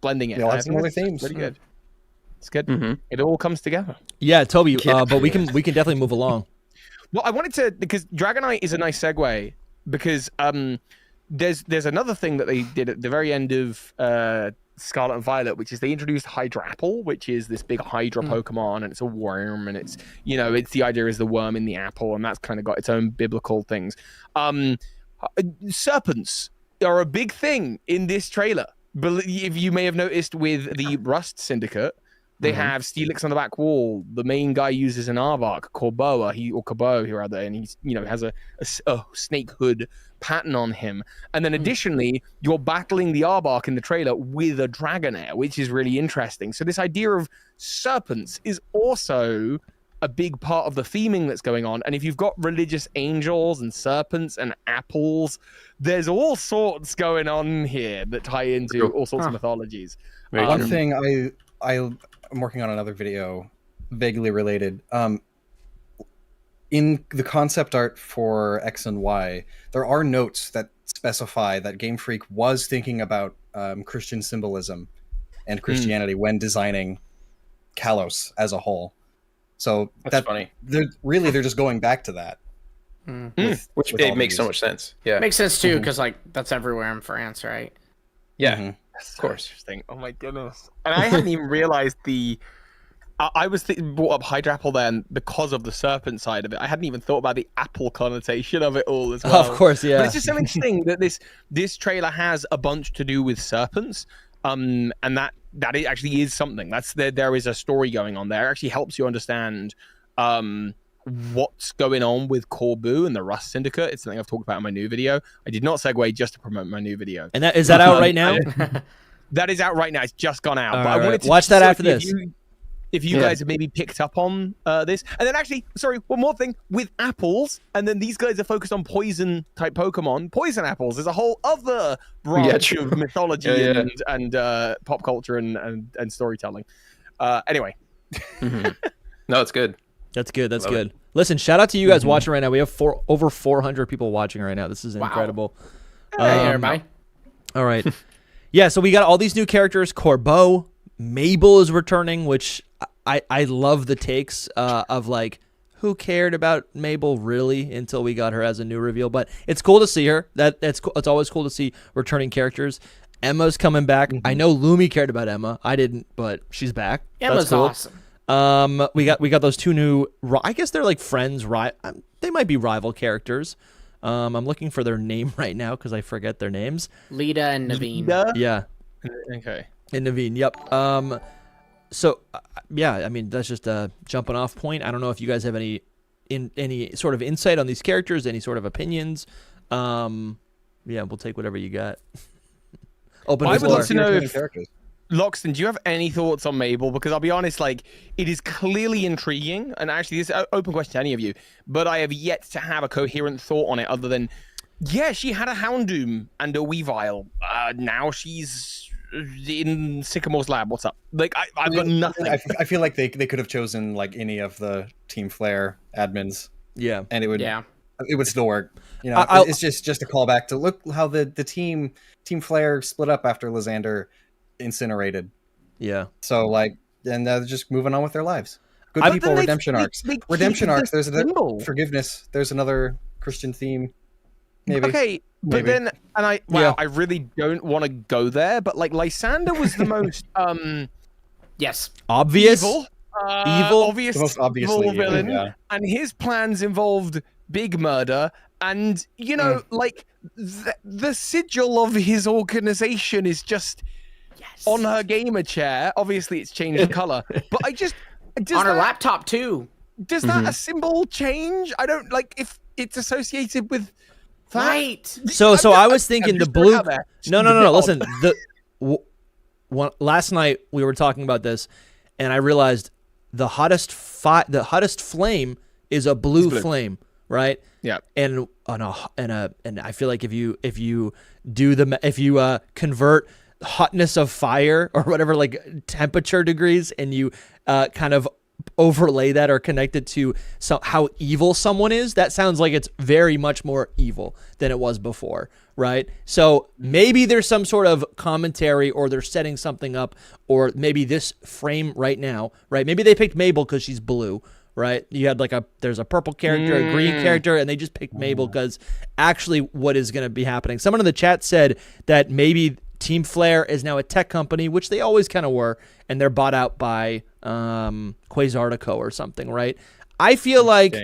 blending it. Some other themes. Pretty good. It's good. It all comes together. Yeah, Toby, but we can definitely move along. Well, I wanted to, because Dragonite is a nice segue, because there's another thing that they did at the very end of Scarlet and Violet, which is they introduced Hydrapple, which is this big Hydra Pokemon, and it's a worm, and it's, you know, it's the idea is the worm in the apple, and that's kind of got its own biblical things. Serpents are a big thing in this trailer. If you may have noticed with the Rust Syndicate, they have Steelix on the back wall. The main guy uses an Aardvark, Corbeau, and he's, you know, has a snake hood pattern on him. And then additionally, you're battling the Aardvark in the trailer with a Dragonair, which is really interesting. So this idea of serpents is also a big part of the theming that's going on. And if you've got religious angels and serpents and apples, there's all sorts going on here that tie into all sorts of mythologies. One thing I'm working on another video vaguely related. In the concept art for X and Y, there are notes that specify that Game Freak was thinking about Christian symbolism and Christianity when designing Kalos as a whole. So that's funny. They're just going back to that. Which it makes so much sense. Yeah, makes sense too, because like that's everywhere in France, right? Yeah, of course. Interesting. Oh my goodness! And I hadn't even realized I was brought up Hydrapple then because of the serpent side of it. I hadn't even thought about the apple connotation of it all as well. Of course, yeah. But it's just so interesting that this trailer has a bunch to do with serpents, and that it actually is something. There is a story going on there. It actually helps you understand what's going on with Corbeau and the Rust Syndicate. It's something I've talked about in my new video. I did not segue just to promote my new video. And is that out right now? That is out right now. It's just gone out. But I wanted to watch that after this. If you guys have maybe picked up on this. And then actually, sorry, one more thing. With apples, and then these guys are focused on poison-type Pokemon. Poison apples. There's a whole other branch of mythology and pop culture and storytelling. Anyway. No, it's good. That's good. That's good. Listen, shout out to you guys watching right now. We have over 400 people watching right now. This is incredible. Hey, everybody. All right. Yeah, so we got all these new characters. Corbeau. Mable is returning, which I love the takes of like, who cared about Mable really until we got her as a new reveal. But it's cool to see her. It's always cool to see returning characters. Emma's coming back. I know Lumi cared about Emma. I didn't, but she's back. Emma's awesome. We got those two new. I guess they're like friends. They might be rival characters. I'm looking for their name right now because I forget their names. Lita and Naveen. Lita? Yeah. Okay. And Naveen, yep. So, yeah, I mean, that's just a jumping off point. I don't know if you guys have any sort of insight on these characters, any sort of opinions. Yeah, we'll take whatever you got. Open the I would floor. love to know if characters. Loxton, do you have any thoughts on Mable? Because I'll be honest, like, it is clearly intriguing, and actually, this is an open question to any of you, but I have yet to have a coherent thought on it other than, yeah, she had a Houndoom and a Weavile. Now she's in Sycamore's lab. What's up? Like, I've got nothing. I feel like they could have chosen like any of the Team Flare admins, Yeah. and it would still work. You know, I'll- it's just a callback to look how the Team Flare split up after Lysander incinerated. Yeah. So like, and they're just moving on with their lives. Good But people, then redemption arcs. Redemption arcs. There's symbol. forgiveness. There's another Christian theme. Maybe. Okay, but Maybe. then, and I really don't want to go there, but like Lysander was the most Yes. Obvious. evil, obvious, The most obviously evil villain, yeah. and his plans involved big murder, and you know, like the sigil of his organization is just on her gamer chair. Obviously, it's changed color, but I just On her laptop too. Does that a symbol change? I don't like if it's associated with that. Right. So I was thinking I'm the just throwing it blue. out there. No. Listen, last night we were talking about this, and I realized the hottest flame is a blue flame, right? Yeah. And I feel like if you convert hotness of fire or whatever, like temperature degrees, and you kind of overlay that or connect it to how evil someone is, that sounds like it's very much more evil than it was before, right? So maybe there's some sort of commentary, or they're setting something up, or maybe this frame right now, right? Maybe they picked Mable because she's blue, right? You had there's a purple character, a green character, and they just picked Mable because actually what is going to be happening. Someone in the chat said that maybe Team Flare is now a tech company, which they always kind of were, and they're bought out by Quasartico or something, right? I feel like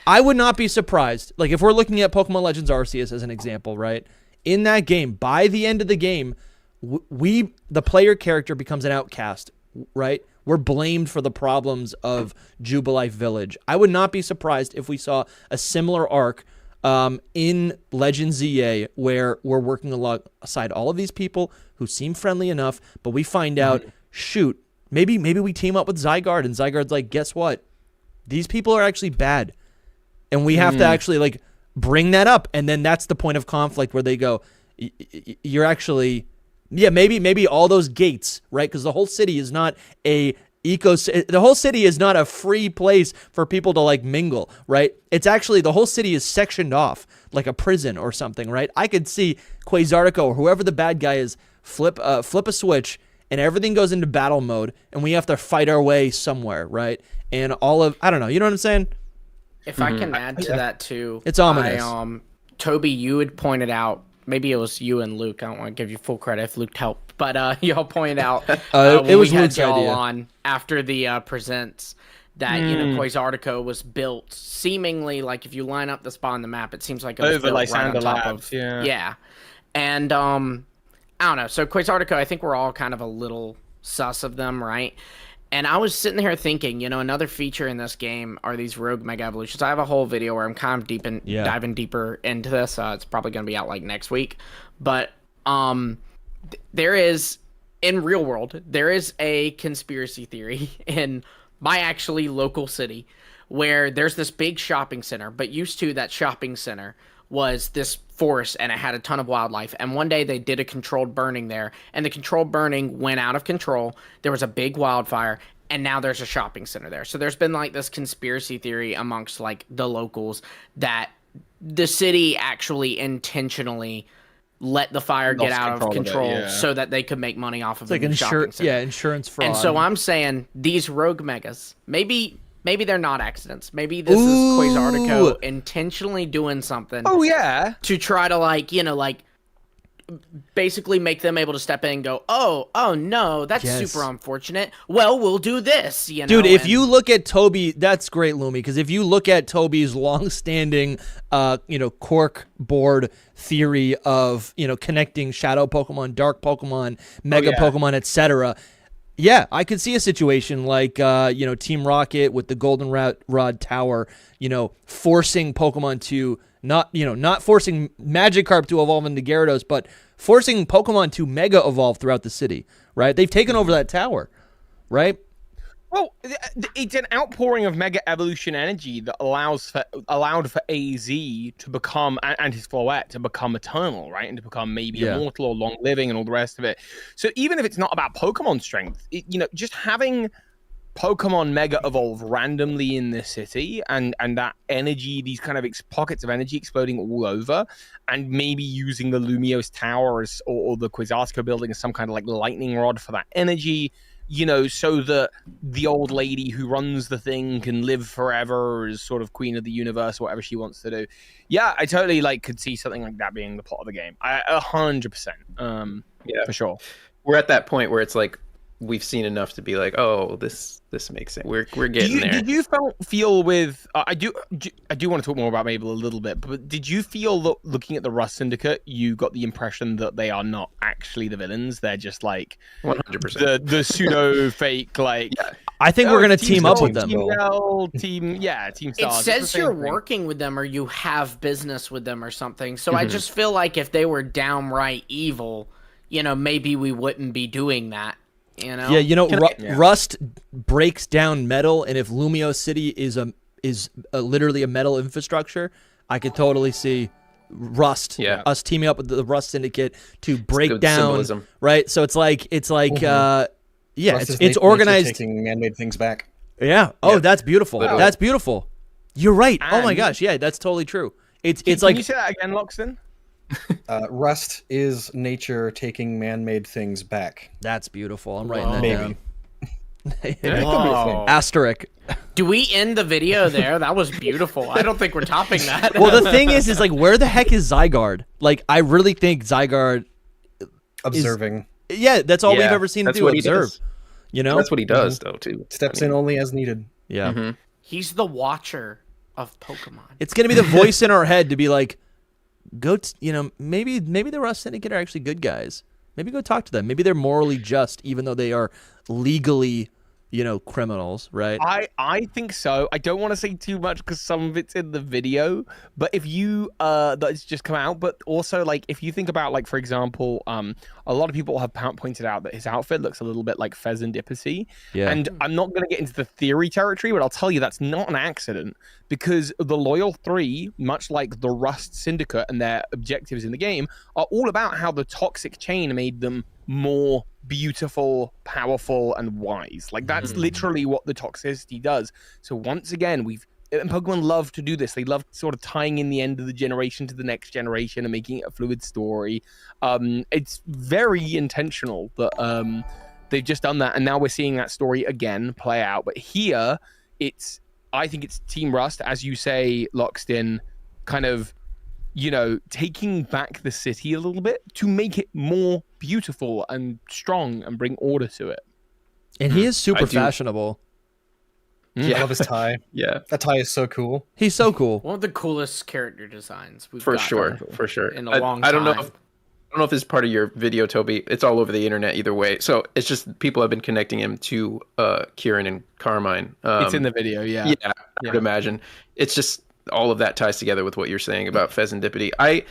I would not be surprised. Like, if we're looking at Pokemon Legends Arceus as an example, right? In that game, by the end of the game, the player character becomes an outcast, right? We're blamed for the problems of Jubilife Village. I would not be surprised if we saw a similar arc in LegendsZA, where we're working alongside all of these people who seem friendly enough, but we find out, shoot, maybe we team up with Zygarde, and Zygarde's like, guess what? These people are actually bad, and we have to actually like bring that up, and then that's the point of conflict where they go, you're actually, yeah, maybe all those gates, right? Because the whole city is not the whole city is not a free place for people to like mingle, right? It's actually, the whole city is sectioned off like a prison or something, right? I could see Quasartico or whoever the bad guy is flip a switch, and everything goes into battle mode, and we have to fight our way somewhere, right? And I don't know, you know what I'm saying? If I can add to that too, It's ominous. Toby, you had pointed out, maybe it was you and Luke. I don't want to give you full credit if Luke helped, but y'all pointed out it was we had Luke's y'all idea. on after the presents that Quasartico was built seemingly like, if you line up the spot on the map, it seems like it was Over built Lysander right on top Labs, of yeah. And I don't know. So Quasartico, I think we're all kind of a little sus of them, right? And I was sitting here thinking, another feature in this game are these rogue mega evolutions. I have a whole video where I'm kind of diving deeper into this. It's probably going to be out like next week. But there is, in real world, there is a conspiracy theory in my actually local city where there's this big shopping center, but used to that shopping center was this forest, and it had a ton of wildlife. And one day they did a controlled burning there, and the controlled burning went out of control. There was a big wildfire, and now there's a shopping center there. So there's been like this conspiracy theory amongst like the locals that the city actually intentionally let the fire get out of control so that they could make money off of It's like shopping center. insurance fraud. And so I'm saying these rogue megas, maybe they're not accidents. Maybe this is Quasartico intentionally doing something. Oh yeah. To try to like basically make them able to step in and go, oh no, that's Yes. super unfortunate. Well, we'll do this, you know. Dude, if and- you look at Toby, that's great, Lumi, because if you look at Toby's long-standing, cork board theory of, connecting shadow Pokemon, dark Pokemon, mega Pokemon, etc., yeah, I could see a situation like, Team Rocket with the Goldenrod Tower, forcing Pokemon to not forcing Magikarp to evolve into Gyarados, but forcing Pokemon to mega evolve throughout the city, right? They've taken over that tower, right? Well, it's an outpouring of mega evolution energy that allowed for AZ to become, and his Floette to become eternal, right? And to become maybe immortal or long living and all the rest of it. So even if it's not about Pokemon strength, just having Pokemon mega evolve randomly in this city and that energy, these kind of pockets of energy exploding all over, and maybe using the Lumiose Tower or the Quizartico building as some kind of like lightning rod for that energy, so that the old lady who runs the thing can live forever as sort of queen of the universe, whatever she wants to do. Yeah, I totally could see something like that being the plot of the game. 100%. For sure. We're at that point where it's like we've seen enough to be like, oh, this makes sense. We're getting there. Did you feel with I do want to talk more about Mable a little bit, but did you feel that looking at the Rust Syndicate, you got the impression that they are not actually the villains? They're just 100%. the pseudo fake I think we're gonna team up with them. Team it Stars. says you're working with them or you have business with them or something. So I just feel like if they were downright evil, maybe we wouldn't be doing that. Yeah, Rust breaks down metal, and if Lumio City is literally a metal infrastructure, I could totally see Rust, us teaming up with the Rust Syndicate to break down, symbolism. right? So it's like, Rust it's organized. taking man-made things back. Yeah. Oh, that's beautiful. Literally. That's beautiful. You're right. Oh my And- gosh. Yeah, that's totally true. It's Can like you say that again, Loxton? Rust is nature taking man-made things back. that's beautiful. I'm writing that Maybe. down. Whoa. Asterisk. Do we end the video there? That was beautiful. I don't think we're topping that. Well, the thing is like, where the heck is Zygarde? Like, I really think Zygarde. Observing. Yeah, that's all we've Yeah, ever seen him that's do. what he Observe. does. That's what he does, though, too. Steps in only as needed. Yeah. He's the watcher of Pokemon. It's gonna be the voice in our head to be like, maybe the Rust Syndicate are actually good guys. Maybe go talk to them. Maybe they're morally just, even though they are legally, criminals, right? I think so. I don't want to say too much because some of it's in the video, but if you that's just come out, but also if you think about for example, a lot of people have pointed out that his outfit looks a little bit like Fezandipity. Yeah. And I'm not going to get into the theory territory, but I'll tell you that's not an accident, because the Loyal Three, much like the Rust Syndicate and their objectives in the game, are all about how the toxic chain made them more beautiful, powerful, and wise. That's literally what the toxicity does. So once again, and Pokemon love to do this. They love sort of tying in the end of the generation to the next generation and making it a fluid story. It's very intentional that they've just done that, and now we're seeing that story again play out. But here, I think it's Team Rust, as you say, Loxton, kind of taking back the city a little bit to make it more beautiful and strong and bring order to it. And he is super I do. fashionable. I love his tie. Yeah, That tie is so cool. He's so cool. One of the coolest character designs we've for got sure. in a long time. I don't know if it's part of your video, Toby. It's all over the internet either way. So it's just people have been connecting him to Kieran and Carmine. It's in the video, yeah. I would imagine. It's just all of that ties together with what you're saying about Fezandipity. I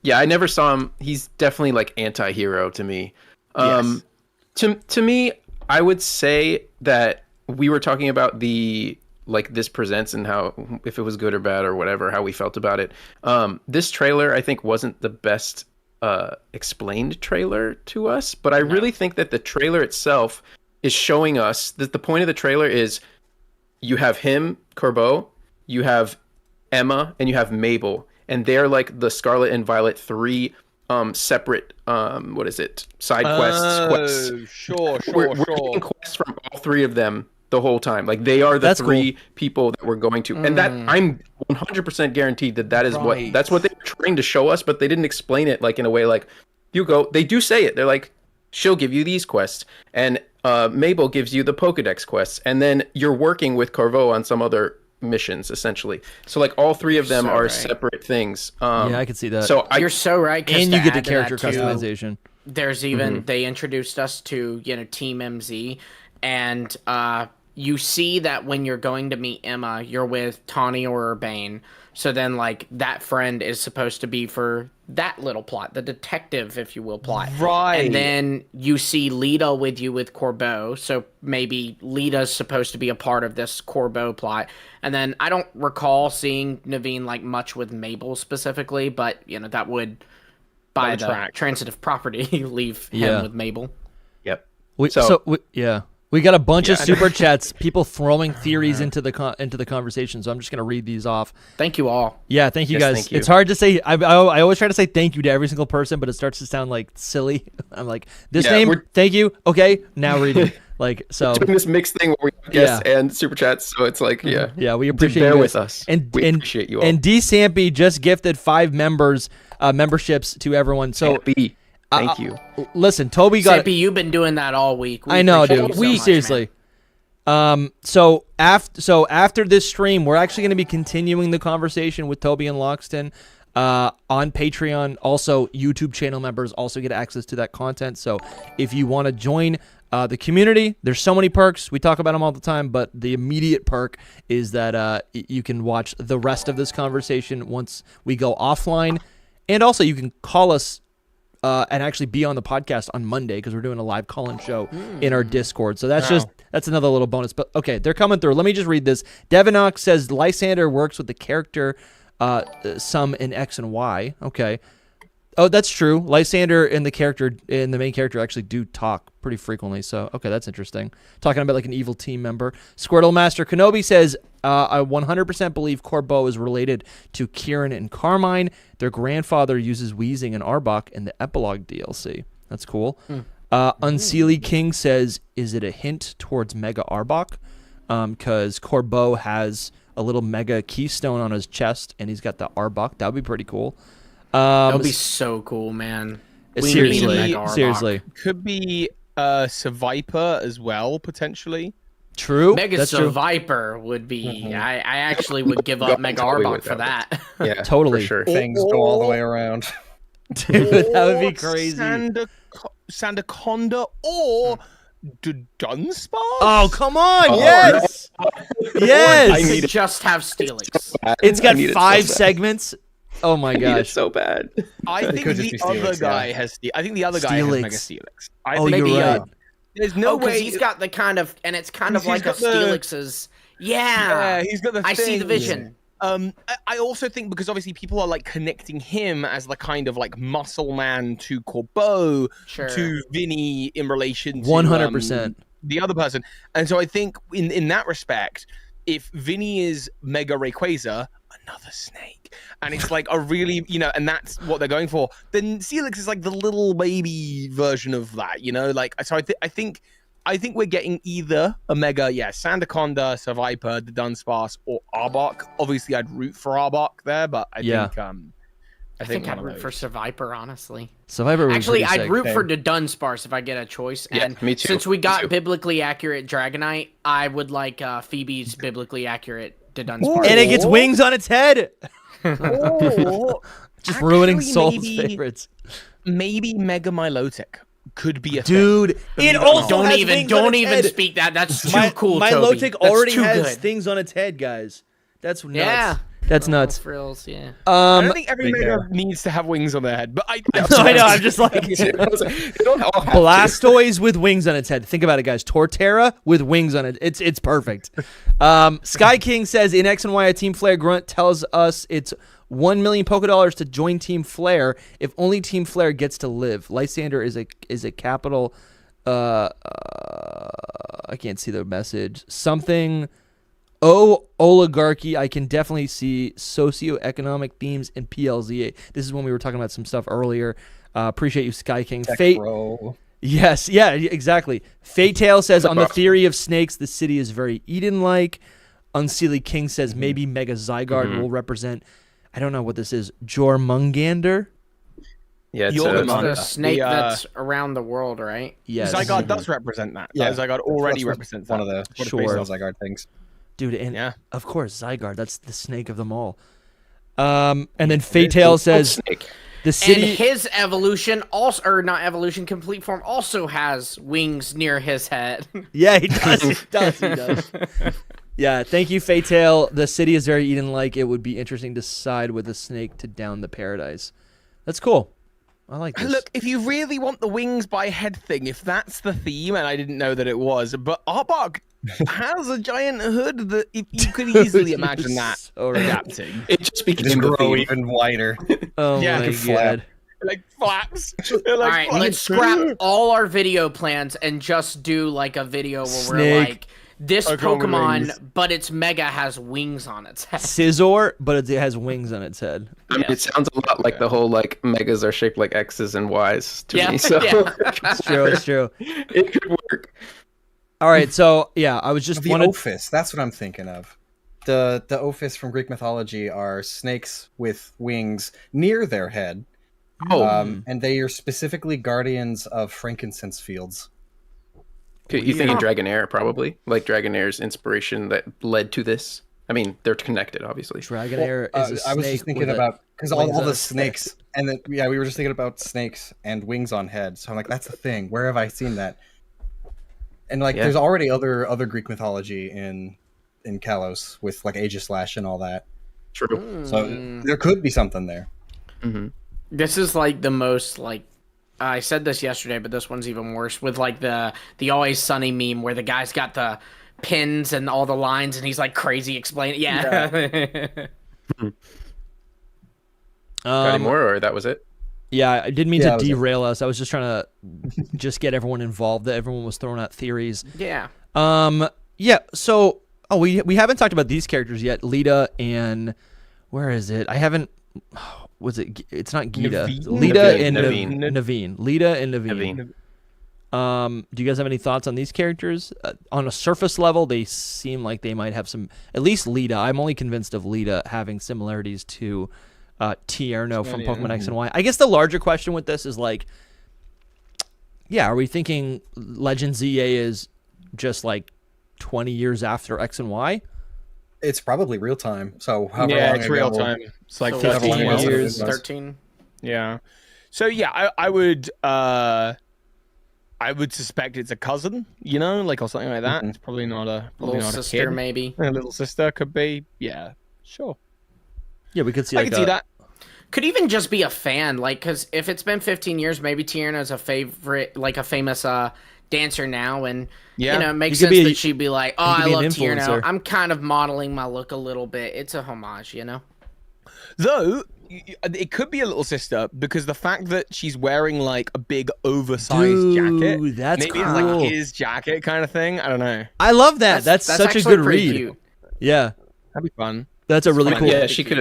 never saw him. He's definitely anti-hero to me. Yes. To me, I would say that we were talking about the this presents and how, if it was good or bad or whatever, how we felt about it. This trailer, I think, wasn't the best explained trailer to us, but I really think that the trailer itself is showing us that the point of the trailer is you have him, Corbeau, you have Emma, and you have Mable, and they're the Scarlet and Violet 3 separate side quests. Sure. We're getting quests from all three of them the whole time. They are the That's three people that we're going to, and that I'm 100% guaranteed that is Right. that's what they were trying to show us, but they didn't explain it in a way you go. They do say it. They're like, she'll give you these quests, and Mabel gives you the Pokedex quests, and then you're working with Corbeau on some other missions, essentially. So like all three of them are separate things. Yeah, I can see that. So You're so right. 'cause and to you get the add to character that, too, customization. There's even they introduced us to Team MZ, and you see that when you're going to meet Emma, you're with Tawny or Urbane. So then like that friend is supposed to be for that little plot, the detective, if you will, plot. Right. And then you see Lita with you with Corbeau. So maybe Lita's supposed to be a part of this Corbeau plot. And then I don't recall seeing Naveen like much with Mable specifically, but that would by the transitive property leave him with Mable. Yep. We got a bunch of super chats, people throwing theories into the conversation. So I'm just gonna read these off. Thank you all. Yeah, thank you guys. Thank you. It's hard to say. I always try to say thank you to every single person, but it starts to sound like silly. I'm like, this name, thank you. Okay, now read it. Like so. Doing this mixed thing where we have guests and super chats, so it's like yeah, we appreciate bear you with us. And we appreciate you all. And D Sampy just gifted 5 memberships to everyone. So. Sampy. Thank you. Listen, Toby got. Sampy, you've been doing that all week. I know, dude. Seriously. So after this stream, we're actually going to be continuing the conversation with Toby and Loxton on Patreon. Also, YouTube channel members also get access to that content. So if you want to join the community, there's so many perks. We talk about them all the time, but the immediate perk is that you can watch the rest of this conversation once we go offline, and also you can call us. And actually be on the podcast on Monday because we're doing a live call-in show in our Discord. So that's another little bonus. But okay, they're coming through. Let me just read this. Devinox says Lysander works with the character some in X and Y. Okay. Oh, that's true. Lysander and the main character actually do talk pretty frequently. So, okay, that's interesting. Talking about like an evil team member. Squirtle Master Kenobi says, I 100% believe Corbeau is related to Kieran and Carmine. Their grandfather uses Weezing and Arbok in the epilogue DLC. That's cool. Unseelie King says, is it a hint towards Mega Arbok? Because Corbeau has a little Mega Keystone on his chest, and he's got the Arbok. That would be pretty cool. That would be so cool, man. Seriously. Could be Seviper as well, potentially. True. Mega Viper would be. I actually would give up Mega Arbok for that. Yeah, totally. For sure. Things go all the way around. Dude, that would be crazy. Sandaconda or Dunsparce? Oh, come on. Yes. Yes. I need to just have Steelix. It's got 5 segments. Oh my gosh. I need it so bad. I think the other guy has Mega Steelix. You're right. There's no way he's got the kind of, and it's kind of like a Steelix's. Yeah, he's got the. I see the vision. I also think because obviously people are like connecting him as the kind of like muscle man to Corbeau, to Vinny in relation to 100% the other person, and so I think in that respect, if Vinny is Mega Rayquaza, another snake, and it's like a really and that's what they're going for, then Steelix is like the little baby version of that, like so I think we're getting either a Mega Sandaconda, Seviper, the Dunsparce, or Arbok. Obviously I'd root for Arbok there, but I think I'd root for Seviper, honestly. Seviper actually I'd root for the Dunsparce if I get a choice. And me too. Since we got biblically accurate Dragonite, I would like Phoebe's biblically accurate to Dunsparce. And it gets wings on its head. Just ruining Soul's favorites. Maybe Mega Milotic could be a dude. thing. It also don't even speak that. That's too cool. Milotic already has good. things on its head, guys. That's nuts. Yeah. That's nuts. Frills, yeah. I don't think every Mega needs to have wings on their head, but I know. I'm just like Blastoise with wings on its head. Think about it, guys. Torterra with wings on it. It's perfect. Sky King says in X and Y, a Team Flare grunt tells us it's 1 million Pokédollars to join Team Flare. If only Team Flare gets to live. Lysander is a capital. I can't see the message. Something. Oh, oligarchy. I can definitely see socioeconomic themes in PLZA. This is when we were talking about some stuff earlier. Appreciate you, Sky King. Yes, yeah, exactly. Faytail says, on the theory of snakes, the city is very Eden-like. Unseelie King says, maybe Mega Zygarde will represent, I don't know what this is, Jormungandr? Yeah, it's You're a, the man. The snake The, that's around the world, right? Yes. Zygarde does represent that. Yeah. Zygarde already That's represents one of that. the Sure. Zygarde things. Dude, and Yeah. of course, Zygarde, that's the snake of them all. And then Fatale says snake. the And city. his evolution also, or not evolution, complete form also has wings near his head. Yeah, he does. He does. He does. Yeah, thank you, Fatale. The city is very Eden-like. It would be interesting to side with a snake to down the paradise. That's cool. I like this. Look, if you really want the wings by head thing, if that's the theme, and I didn't know that it was, but Arbok has a giant hood that you could easily imagine that So right. adapting. It just became Just the grow theme. even wider. Oh Yeah, my it could flap. god. Like flaps. All right, let's scrap all our video plans and just do like a video where we're Snake. like, this Pokemon with Pokemon, wings. but its Mega has wings on its head. Scizor, but it has wings on its head. I mean, it sounds a lot like the whole like megas are shaped like X's and Y's to me. So It's true. It's true. it could work. All right, so yeah, I was just The wanted. Ophis, that's what I'm thinking of. The Ophis from Greek mythology are snakes with wings near their head. And they are specifically guardians of frankincense fields. You thinking Dragonair, probably? Like Dragonair's inspiration that led to this? I mean, they're connected, obviously. Dragonair is a snake. I was just thinking with about because all wings on the its head. snakes and then we were just thinking about snakes and wings on head. So I'm like, that's the thing. Where have I seen that? And like, Yeah. there's already other Greek mythology in Kalos with like Aegislash and all that. True. So there could be something there. This is like the most like I said this yesterday, but this one's even worse with like the Always Sunny meme where the guy's got the pins and all the lines and he's like crazy explaining. Yeah. Got any more, or that was it? Yeah, I didn't mean Yeah, to that was it. derail us. I was just trying to just get everyone involved. That everyone was throwing out theories. Yeah. Yeah. So, we haven't talked about these characters yet. Lita and where is it? I haven't. Was it? It's not Gita. Naveen? Lita and Naveen. Naveen. Lita and Naveen. Naveen. Do you guys have any thoughts on these characters? On a surface level, they seem like they might have some. At least Lita. I'm only convinced of Lita having similarities to Tierno from Pokemon X and Y. I guess the larger question with this is like, yeah, are we thinking LegendsZA is just like 20 years after X and Y? It's probably real time. So however Yeah, long it's ago- real time. It's like So 15 however long ago years. it was. 13. Yeah. So yeah, I would suspect it's a cousin, you know, like or something like that. It's probably not a Little sister, maybe. A little sister could be. Yeah, sure. Yeah, we could see. I Like can see that. Could even just be a fan, like, because if it's been 15 years, maybe Tierno's a favorite, like a famous dancer now, and Yeah. you know, it makes He could sense be a- that she'd be like, "Oh, he could I be love an Tierno. influencer. I'm kind of modeling my look a little bit. It's a homage, you know." Though it could be a little sister because the fact that she's wearing like a big oversized jacket, Dude, that's maybe cool. it's like his jacket kind of thing. I don't know. I love that. That's such a actually good pretty read. cute. Yeah, That'd be fun. that's a really fun. cool. Yeah, she could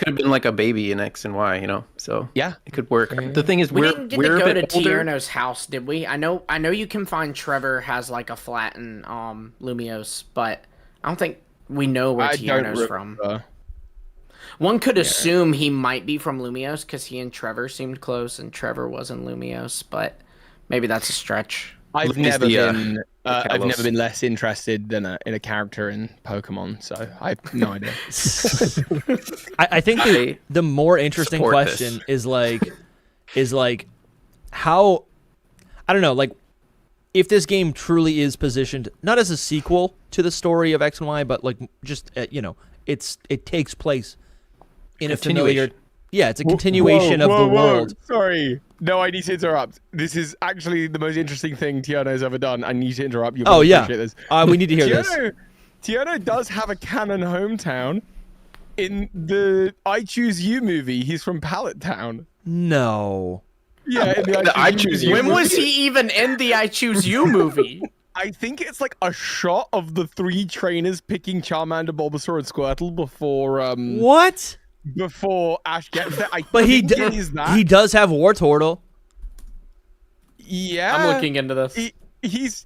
have been like a baby in X and Y, you know. So Yeah. it could work. The thing is, We we're didn't get we're to go a to bit older. Tierno's house, did we? I know you can find Trevor has like a flat in Lumiose, but I don't think we know where I don't Tierno's from. remember. One could assume he might be from Lumiose because he and Trevor seemed close, and Trevor was in Lumiose, but maybe that's a stretch. I've Look, is never the, been. I've Kalos. never been less interested than in a character in Pokemon, so I have no idea. I think I the more interesting support question this. is like how, I don't know, like if this game truly is positioned not as a sequel to the story of X and Y, but like just you know, it takes place in a familiar. Continuation. Yeah, it's a continuation of the world. Sorry. No, I need to interrupt. This is actually the most interesting thing Tierno's ever done. I need to interrupt you. Oh yeah, Appreciate this. we need to hear this. Tierno does have a canon hometown in the I Choose You movie. He's from Pallet Town. No. Yeah, in The I Choose You When movie? was he even in the I Choose You movie? I think it's like a shot of the three trainers picking Charmander, Bulbasaur, and Squirtle What? before Ash gets there. But think it is that. he does have Wartortle. Yeah. I'm looking into this.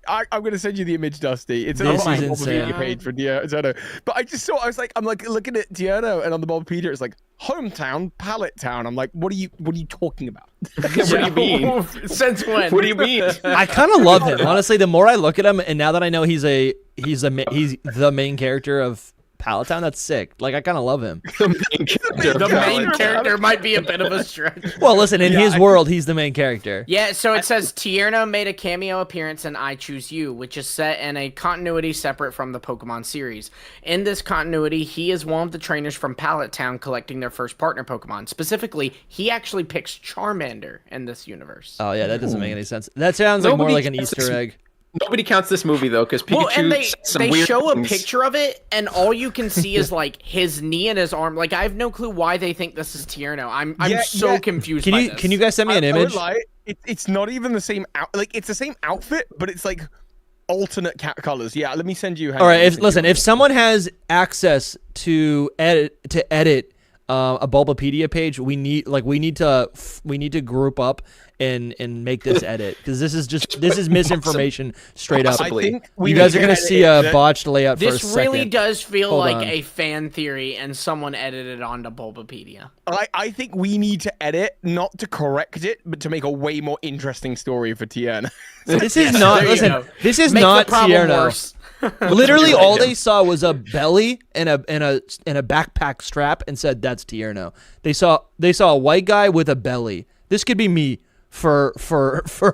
I'm gonna send you the image, Dusty. It's This on is my insane. Bulbapedia page for Tierno. But I just saw. I'm like looking at Tierno, and on the Bulbapedia, it's like hometown, pallet town. I'm like, what are you talking about? What do you mean? Since when? What do you mean? I kind of love him, honestly. The more I look at him, and now that I know he's the main character of Pallet Town, that's sick. Like, I kind of love him. The main character. The main character might be a bit of a stretch. Well, listen, in his world, he's the main character. Yeah, so it says Tierno made a cameo appearance in I Choose You, which is set in a continuity separate from the Pokemon series. In this continuity, he is one of the trainers from Pallet Town collecting their first partner Pokemon. Specifically, he actually picks Charmander in this universe. Oh, yeah, that doesn't make any sense. That sounds like more like an Easter egg. Nobody counts this movie though, because Pikachu. Well, and they weird show things. a picture of it, and all you can see is like his knee and his arm. Like, I have no clue why they think this is Tierno. I'm so confused. Can you guys send me an image? It's not even the same like it's the same outfit, but it's like alternate colors. Yeah, let me send you. All right, if someone has access to edit a Bulbapedia page, we need to group up and make this edit, because this is misinformation straight up. I think you guys are gonna see a botched layout for a This second. really does feel Hold like on. a fan theory, and someone edited it onto Bulbapedia. I think we need to edit, not to correct it, but to make a way more interesting story for Tierno. This is not. There you Listen, go. this is Make not the problem Tierno. worse. Literally, all they saw was a belly and a backpack strap, and said that's Tierno. They saw a white guy with a belly. This could be me for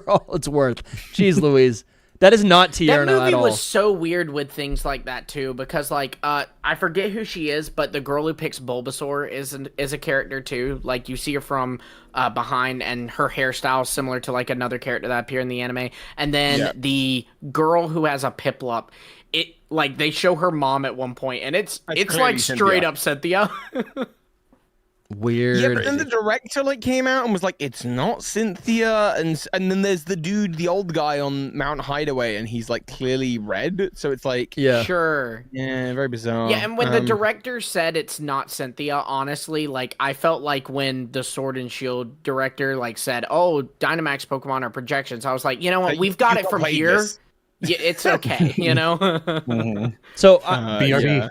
all it's worth. Jeez Louise, that is not That Tierno movie at all. was so weird with things like that too, because like I forget who she is, but the girl who picks Bulbasaur is a character too. Like, you see her from behind, and her hairstyle is similar to like another character that appeared in the anime. And then the girl who has a Piplup, it like they show her mom at one point, and it's clearly like straight up Cynthia. Weird. Yeah, but then the director like came out and was like, "It's not Cynthia," and then there's the dude, the old guy on Mount Hideaway, and he's like clearly red. So it's like, Yeah. Sure. yeah, very bizarre. Yeah, and when the director said it's not Cynthia, honestly, like, I felt like when the Sword and Shield director like said, "Oh, Dynamax Pokemon are projections," I was like, you know what, we've got it from here. This. Yeah, it's okay, you know. So BRB.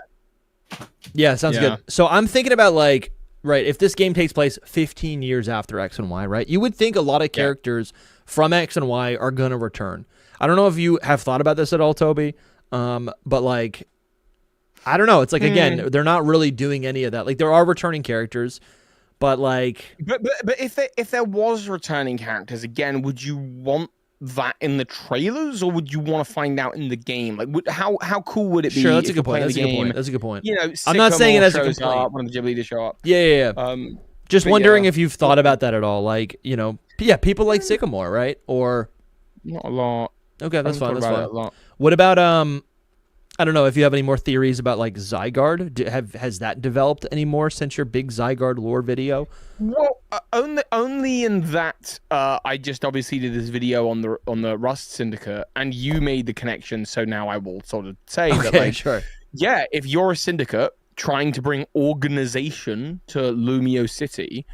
yeah, sounds good. So I'm thinking about like, right, if this game takes place 15 years after X and Y, right? You would think a lot of characters from X and Y are gonna return. I don't know if you have thought about this at all, Toby. But like, I don't know. It's like, again, they're not really doing any of that. Like, there are returning characters, but like, But if there was returning characters again, would you want that in the trailers, or would you want to find out in the game? Like, how cool would it be? sure, that's a if good you're point. playing That's a the good game, point. That's a good point. You know, I'm not saying it as a shows complaint. up, one of the Ghibli to show up. Yeah. Just but wondering yeah. if you've thought about that at all. Like, you know, people like Sycamore, right? Or Not a lot. okay, that's fine. That's About fine. it a lot. What about I don't know if you have any more theories about like Zygarde. Has that developed any more since your big Zygarde lore video? Well, only in that I just obviously did this video on the Rust Syndicate, and you made the connection. So now I will sort of say that, Okay, like, sure. yeah, if you're a syndicate trying to bring organization to Lumio City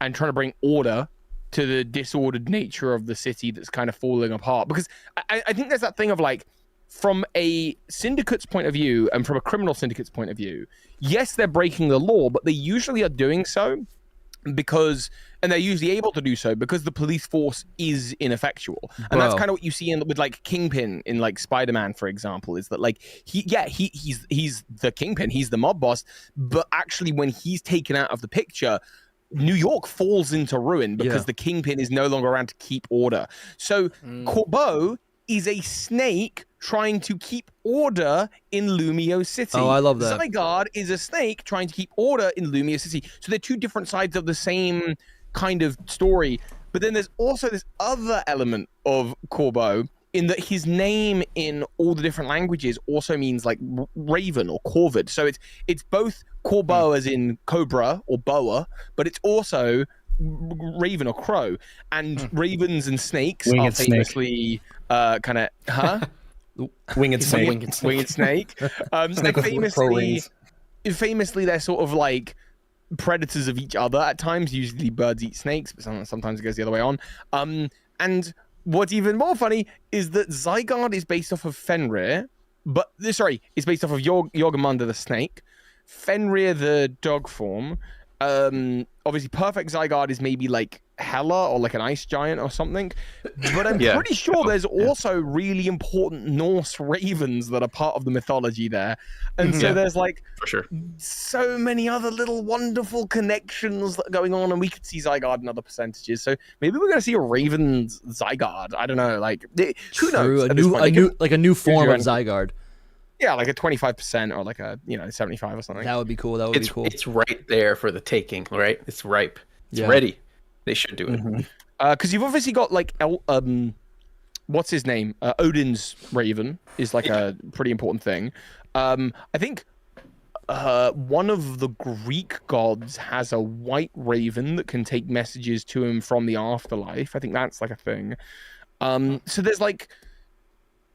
and trying to bring order to the disordered nature of the city that's kind of falling apart, because I think there's that thing of like, from a syndicate's point of view and from a criminal syndicate's point of view, yes, they're breaking the law, but they usually are doing so because, and they're usually able to do so because the police force is ineffectual. And that's kind of what you see with like Kingpin in like Spider-Man, for example, is that like he's the Kingpin, he's the mob boss, but actually when he's taken out of the picture, New York falls into ruin because the Kingpin is no longer around to keep order. So Corbeau is a snake trying to keep order in Lumio City. Oh, I love that. Zygarde is a snake trying to keep order in Lumio City. So they're two different sides of the same kind of story. But then there's also this other element of Corbeau in that his name in all the different languages also means like raven or corvid. So it's both Corbeau as in cobra or boa, but it's also raven or crow. And ravens and snakes Winged are famously kind of Winged snake. Winged snake. Snake with pro wings. Famously, they're sort of like predators of each other at times. Usually birds eat snakes, but sometimes it goes the other way on. And what's even more funny is that Zygarde is based off of Fenrir, but it's based off of Jormungandr the snake, Fenrir the dog form. Obviously, Perfect Zygarde is maybe like Hela or like an ice giant or something. But I'm pretty sure there's also really important Norse ravens that are part of the mythology there. And so there's like for sure so many other little wonderful connections that are going on, and we could see Zygarde in other percentages. So maybe we're gonna see a Raven's Zygarde. I don't know, like who knows? A new form of Zygarde. Yeah, like a 25% or like a 75 or something. That would be cool. That would be cool. It's right there for the taking, right? It's ripe. It's ready. They should do it. Because you've obviously got like what's his name? Odin's Raven is like a pretty important thing. I think one of the Greek gods has a white raven that can take messages to him from the afterlife. I think that's like a thing. So there's like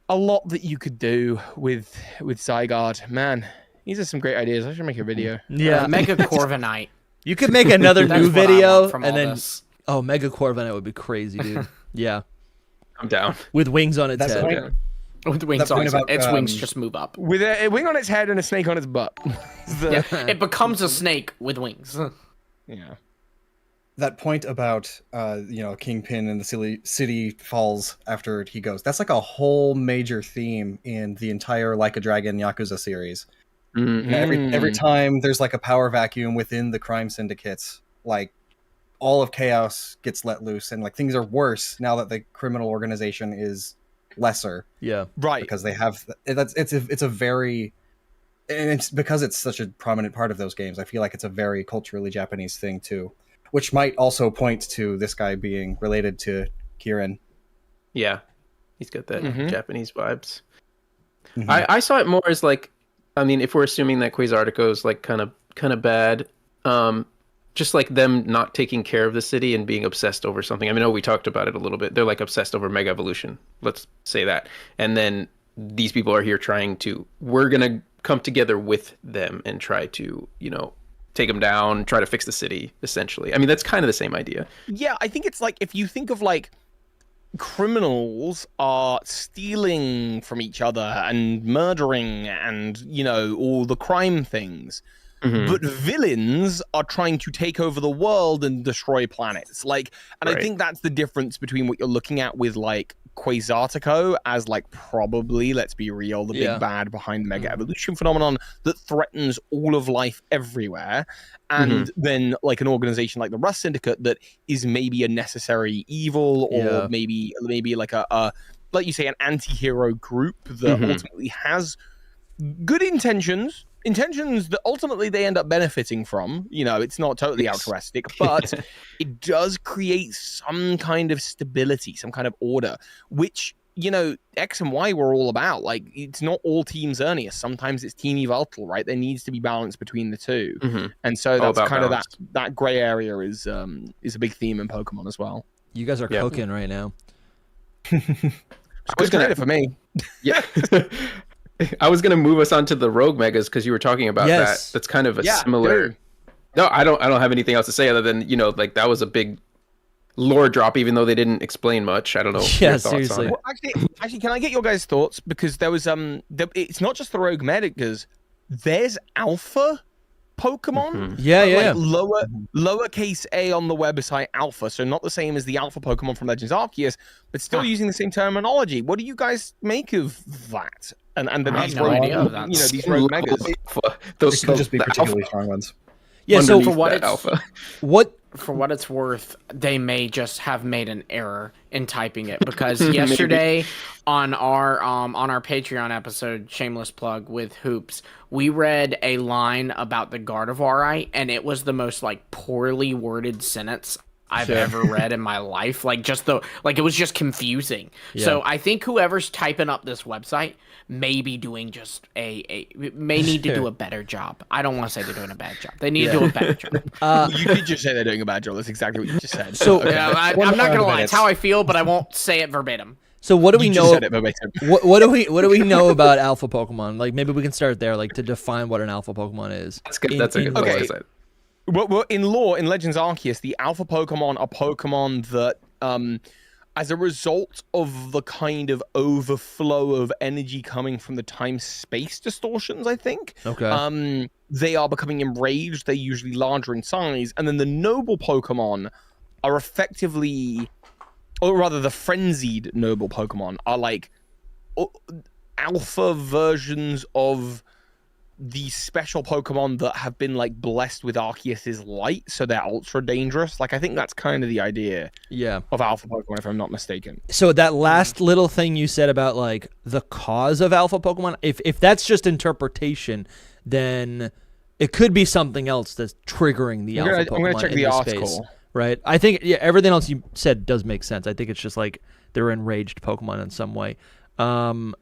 a lot that you could do with Zygarde. Man, these are some great ideas. I should make a video. Yeah, Mega Corviknight. You could make another new video from and then this. Mega Corviknight would be crazy, dude. Yeah, I'm down. with wings on its That's head. right. With wings on point its about, wings just move up. With a wing on its head and a snake on its butt. Yeah, it becomes a snake with wings. Yeah. That point about Kingpin and the city falls after he goes. That's like a whole major theme in the entire Like a Dragon Yakuza series. Every time there's like a power vacuum within the crime syndicates, like all of chaos gets let loose, and like things are worse now that the criminal organization is lesser. Yeah, right. Because they have it's a very, and it's because it's such a prominent part of those games. I feel like it's a very culturally Japanese thing too, which might also point to this guy being related to Kirin. Yeah, he's got that Japanese vibes. Mhm. I saw it more as like, I mean, if we're assuming that Quasartico is like kind of bad, just like them not taking care of the city and being obsessed over something. I mean, we talked about it a little bit. They're like obsessed over Mega Evolution. Let's say that. And then these people are here we're going to come together with them and try to, take them down, try to fix the city, essentially. I mean, that's kind of the same idea. Yeah, I think it's like, if you think of like criminals are stealing from each other and murdering and, all the crime things. But villains are trying to take over the world and destroy planets. I think that's the difference between what you're looking at with like Quasartico as like probably, let's be real, the big bad behind the Mega Evolution phenomenon that threatens all of life everywhere. And then like an organization like the Rust Syndicate that is maybe a necessary evil or maybe like a like you say, an anti-hero group that ultimately has good intentions that ultimately they end up benefiting from. It's not totally altruistic, but it does create some kind of stability, some kind of order, which, X and Y were all about. Like, it's not all Team Xerneas. Sometimes it's Team Yveltal, right? There needs to be balance between the two. And so that's kind of that gray area is a big theme in Pokemon as well. You guys are cooking right now. I was gonna for me. Yeah. I was gonna move us on to the Rogue Megas because you were talking about that. That's kind of a similar. Dude. No, I don't have anything else to say other than like that was a big lore drop, even though they didn't explain much. I don't know. Yeah, seriously. Well, actually, can I get your guys' thoughts? Because there was it's not just the Rogue Megas. There's Alpha Pokemon. Lowercase a on the website Alpha, so not the same as the Alpha Pokemon from Legends Arceus, but still using the same terminology. What do you guys make of that? And then these these Rogue Megas. Those could just be particularly strong ones. Yeah. So for what it's worth, they may just have made an error in typing it, because yesterday on our Patreon episode, shameless plug with Hoops, we read a line about the Gardevoirite, and it was the most like poorly worded sentence I've ever read in my life. Like it was just confusing. Yeah. So I think whoever's typing up this website may be doing just may need to do a better job. I don't want to say they're doing a bad job. They need to do a better job. You could just say they're doing a bad job. That's exactly what you just said. So I'm not gonna lie. It's how I feel, but I won't say it verbatim. So what do we know? What do we know about Alpha Pokemon? Like, maybe we can start there, like to define what an Alpha Pokemon is. That's good. That's a good place. Well, in lore, in Legends Arceus, the Alpha Pokemon are Pokemon that as a result of the kind of overflow of energy coming from the time-space distortions, I think. Okay. They are becoming enraged. They're usually larger in size. And then the noble Pokemon are effectively, or rather the frenzied noble Pokemon are like alpha versions of the special Pokemon that have been like blessed with Arceus's light, so they're ultra dangerous. Like I think that's kind of the idea of alpha Pokemon, if I'm not mistaken. So that last little thing you said about like the cause of alpha Pokemon, if that's just interpretation, then it could be something else that's triggering the alpha Pokemon. I'm gonna check in the this article. space, right? I think everything else you said does make sense. I think it's just like they're enraged Pokemon in some way. And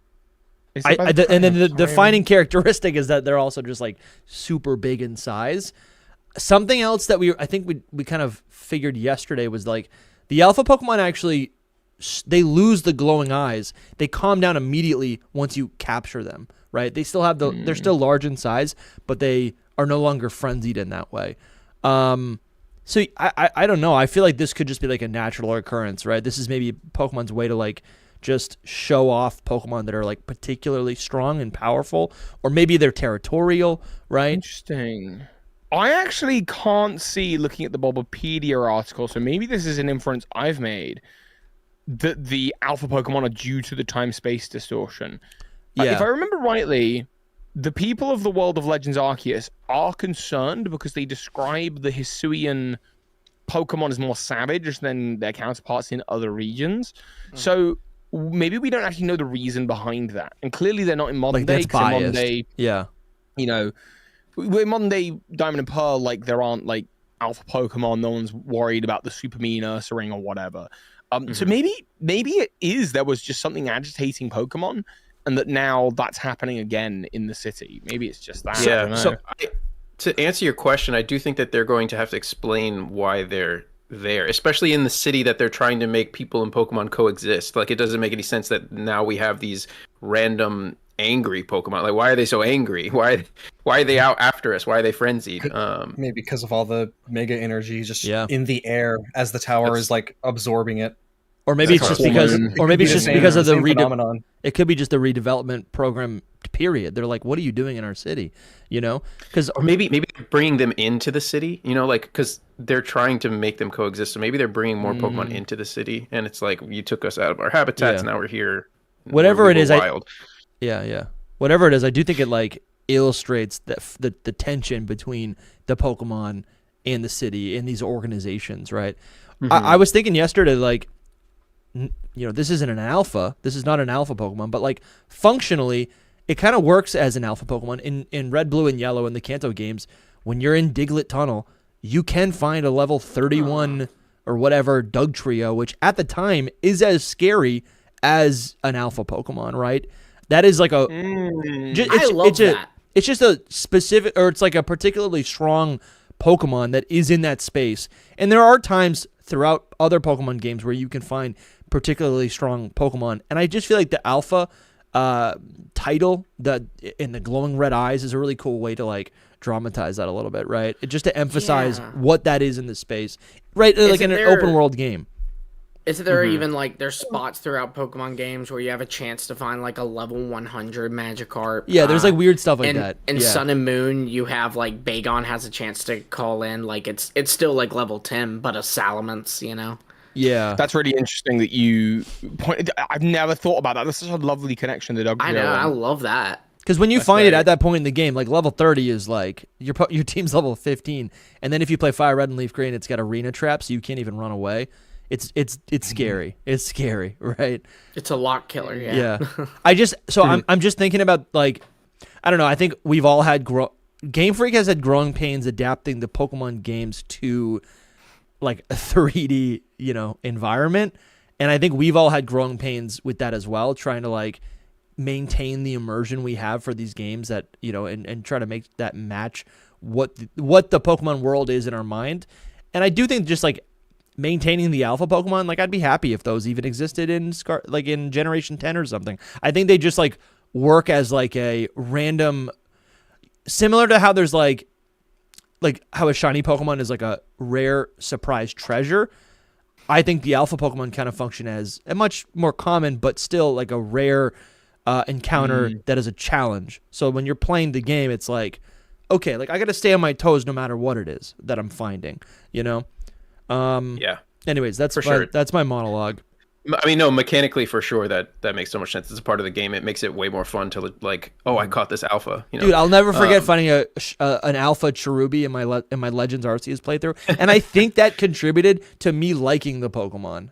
then the defining characteristic is that they're also just like super big in size. Something else that I think we kind of figured yesterday was like the alpha Pokemon actually, they lose the glowing eyes. They calm down immediately once you capture them, right? They still have they're still large in size, but they are no longer frenzied in that way. So I don't know. I feel like this could just be like a natural occurrence, right? This is maybe Pokemon's way to like just show off Pokemon that are like particularly strong and powerful, or maybe they're territorial, right? Interesting. I actually can't see, looking at the Bulbapedia article, so maybe this is an inference I've made, that the alpha Pokemon are due to the time-space distortion. Yeah. If I remember rightly, the people of the world of Legends Arceus are concerned because they describe the Hisuian Pokemon as more savage than their counterparts in other regions. So maybe we don't actually know the reason behind that. And clearly they're not in modern day. That's biased. Modern day, Yeah. you know, in modern day Diamond and Pearl, like there aren't like alpha Pokemon. No one's worried about the Super Mean Ursaring or whatever. So maybe it is there was just something agitating Pokemon, and that now that's happening again in the city. Maybe it's just that. Yeah. So to answer your question, I do think that they're going to have to explain why they're there, especially in the city that they're trying to make people and Pokemon coexist. Like, it doesn't make any sense that now we have these random angry Pokemon. Like, why are they so angry? Why are they out after us? Why are they frenzied? Maybe because of all the mega energy just in the air as the tower is like absorbing it. Or maybe it's just because, because of the phenomenon. It could be just the redevelopment program period. They're like, what are you doing in our city? You know, or maybe they're bringing them into the city. You know, like because they're trying to make them coexist. So maybe they're bringing more Pokemon into the city, and it's like you took us out of our habitats. Now we're here. Whatever it is, wild. Whatever it is, I do think it like illustrates the tension between the Pokemon and the city and these organizations, right? I was thinking yesterday, like, you know, this isn't an alpha. This is not an alpha Pokemon, but like functionally, it kind of works as an alpha Pokemon. In Red, Blue, and Yellow in the Kanto games, when you're in Diglett Tunnel, you can find a level 31 or whatever Dugtrio, which at the time is as scary as an alpha Pokemon, right? That is like a... I love that. It's just a specific, or it's like a particularly strong Pokemon that is in that space. And there are times throughout other Pokemon games where you can find particularly strong Pokemon. And I just feel like the alpha title in the glowing red eyes is a really cool way to like dramatize that a little bit, right? Just to emphasize what that is in the space, right? Like in an open world game. Isn't there even like there's spots throughout Pokemon games where you have a chance to find like a level 100 Magikarp? Yeah, there's like weird stuff like that. In Sun and Moon, you have like Bagon has a chance to call in. Like it's still like level 10, but a Salamence, you know? Yeah, that's really interesting that you pointed. I've never thought about that. That's such a lovely connection to Dugtrio. I know, I love that. Because when you find it at that point in the game, like level 30 is like your team's level 15, and then if you play Fire Red and Leaf Green, it's got arena traps, so you can't even run away. It's scary. It's scary, right? It's a lock killer. Yeah. I'm just thinking about like, I don't know. I think we've all had Game Freak has had growing pains adapting the Pokemon games to like a 3D, you know, environment. And I think we've all had growing pains with that as well, trying to like maintain the immersion we have for these games that, you know, and try to make that match what the Pokemon world is in our mind. And I do think just like maintaining the alpha Pokemon, like I'd be happy if those even existed in in Generation 10 or something. I think they just like work as like a random, similar to how there's like how a shiny Pokemon is like a rare surprise treasure. I think the alpha Pokemon kind of function as a much more common, but still like a rare encounter that is a challenge. So when you're playing the game, it's like, okay, like I got to stay on my toes no matter what it is that I'm finding, you know? Yeah. Anyways, that's sure. That's my monologue. I mean, no, mechanically for sure that makes so much sense. It's a part of the game. It makes it way more fun to like, oh, I caught this alpha. You know? Dude, I'll never forget finding an alpha Cherubi in my Legends Arceus playthrough, and I think that contributed to me liking the Pokemon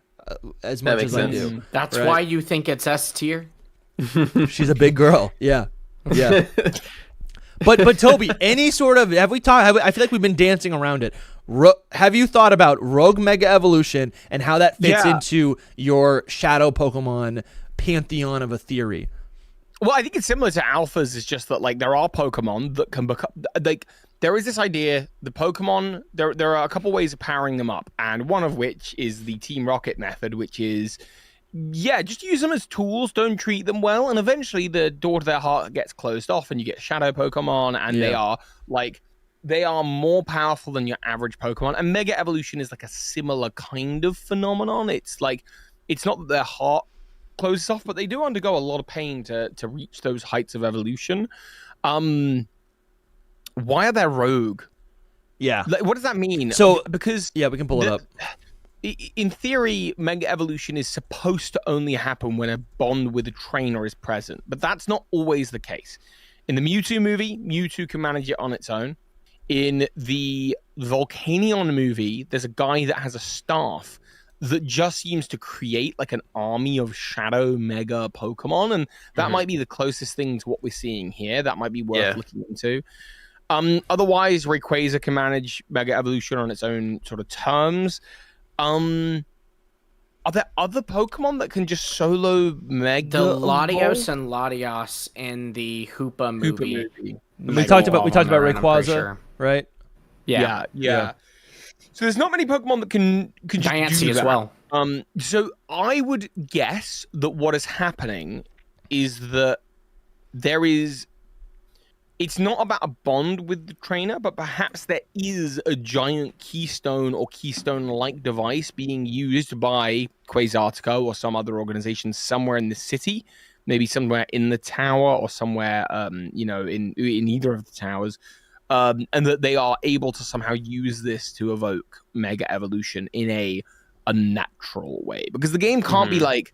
as much as I do. That's why you think it's S tier. She's a big girl. Yeah. But Toby, any sort of I feel like we've been dancing around it. Have you thought about Rogue Mega Evolution and how that fits into your Shadow Pokemon pantheon of a theory? Well, I think it's similar to alphas. It's just that like there are Pokemon that can become like there is this idea. The Pokemon there are a couple ways of powering them up, and one of which is the Team Rocket method, which is just use them as tools. Don't treat them well, and eventually the door to their heart gets closed off, and you get Shadow Pokemon, and they are more powerful than your average Pokemon. And Mega Evolution is like a similar kind of phenomenon. It's like, it's not that their heart closes off, but they do undergo a lot of pain to reach those heights of evolution. Why are they rogue? Yeah. Like, what does that mean? So, because we can pull it up. In theory, Mega Evolution is supposed to only happen when a bond with a trainer is present, but that's not always the case. In the Mewtwo movie, Mewtwo can manage it on its own. In the Volcanion movie, there's a guy that has a staff that just seems to create like an army of shadow mega Pokemon, and that might be the closest thing to what we're seing here. That might be worth looking into. Otherwise, Rayquaza can manage Mega Evolution on its own sort of terms. Are there other Pokemon that can just solo Mega? The Latios and Latios in the Hoopa movie. We talked about Rayquaza, sure. Right? Yeah. So there's not many Pokemon that can Diancie do that as well. So I would guess that what is happening is that it's not about a bond with the trainer, but perhaps there is a giant keystone or keystone-like device being used by Quasartico or some other organization somewhere in the city, maybe somewhere in the tower or somewhere, in either of the towers, and that they are able to somehow use this to evoke Mega Evolution in a unnatural way. Because the game can't be like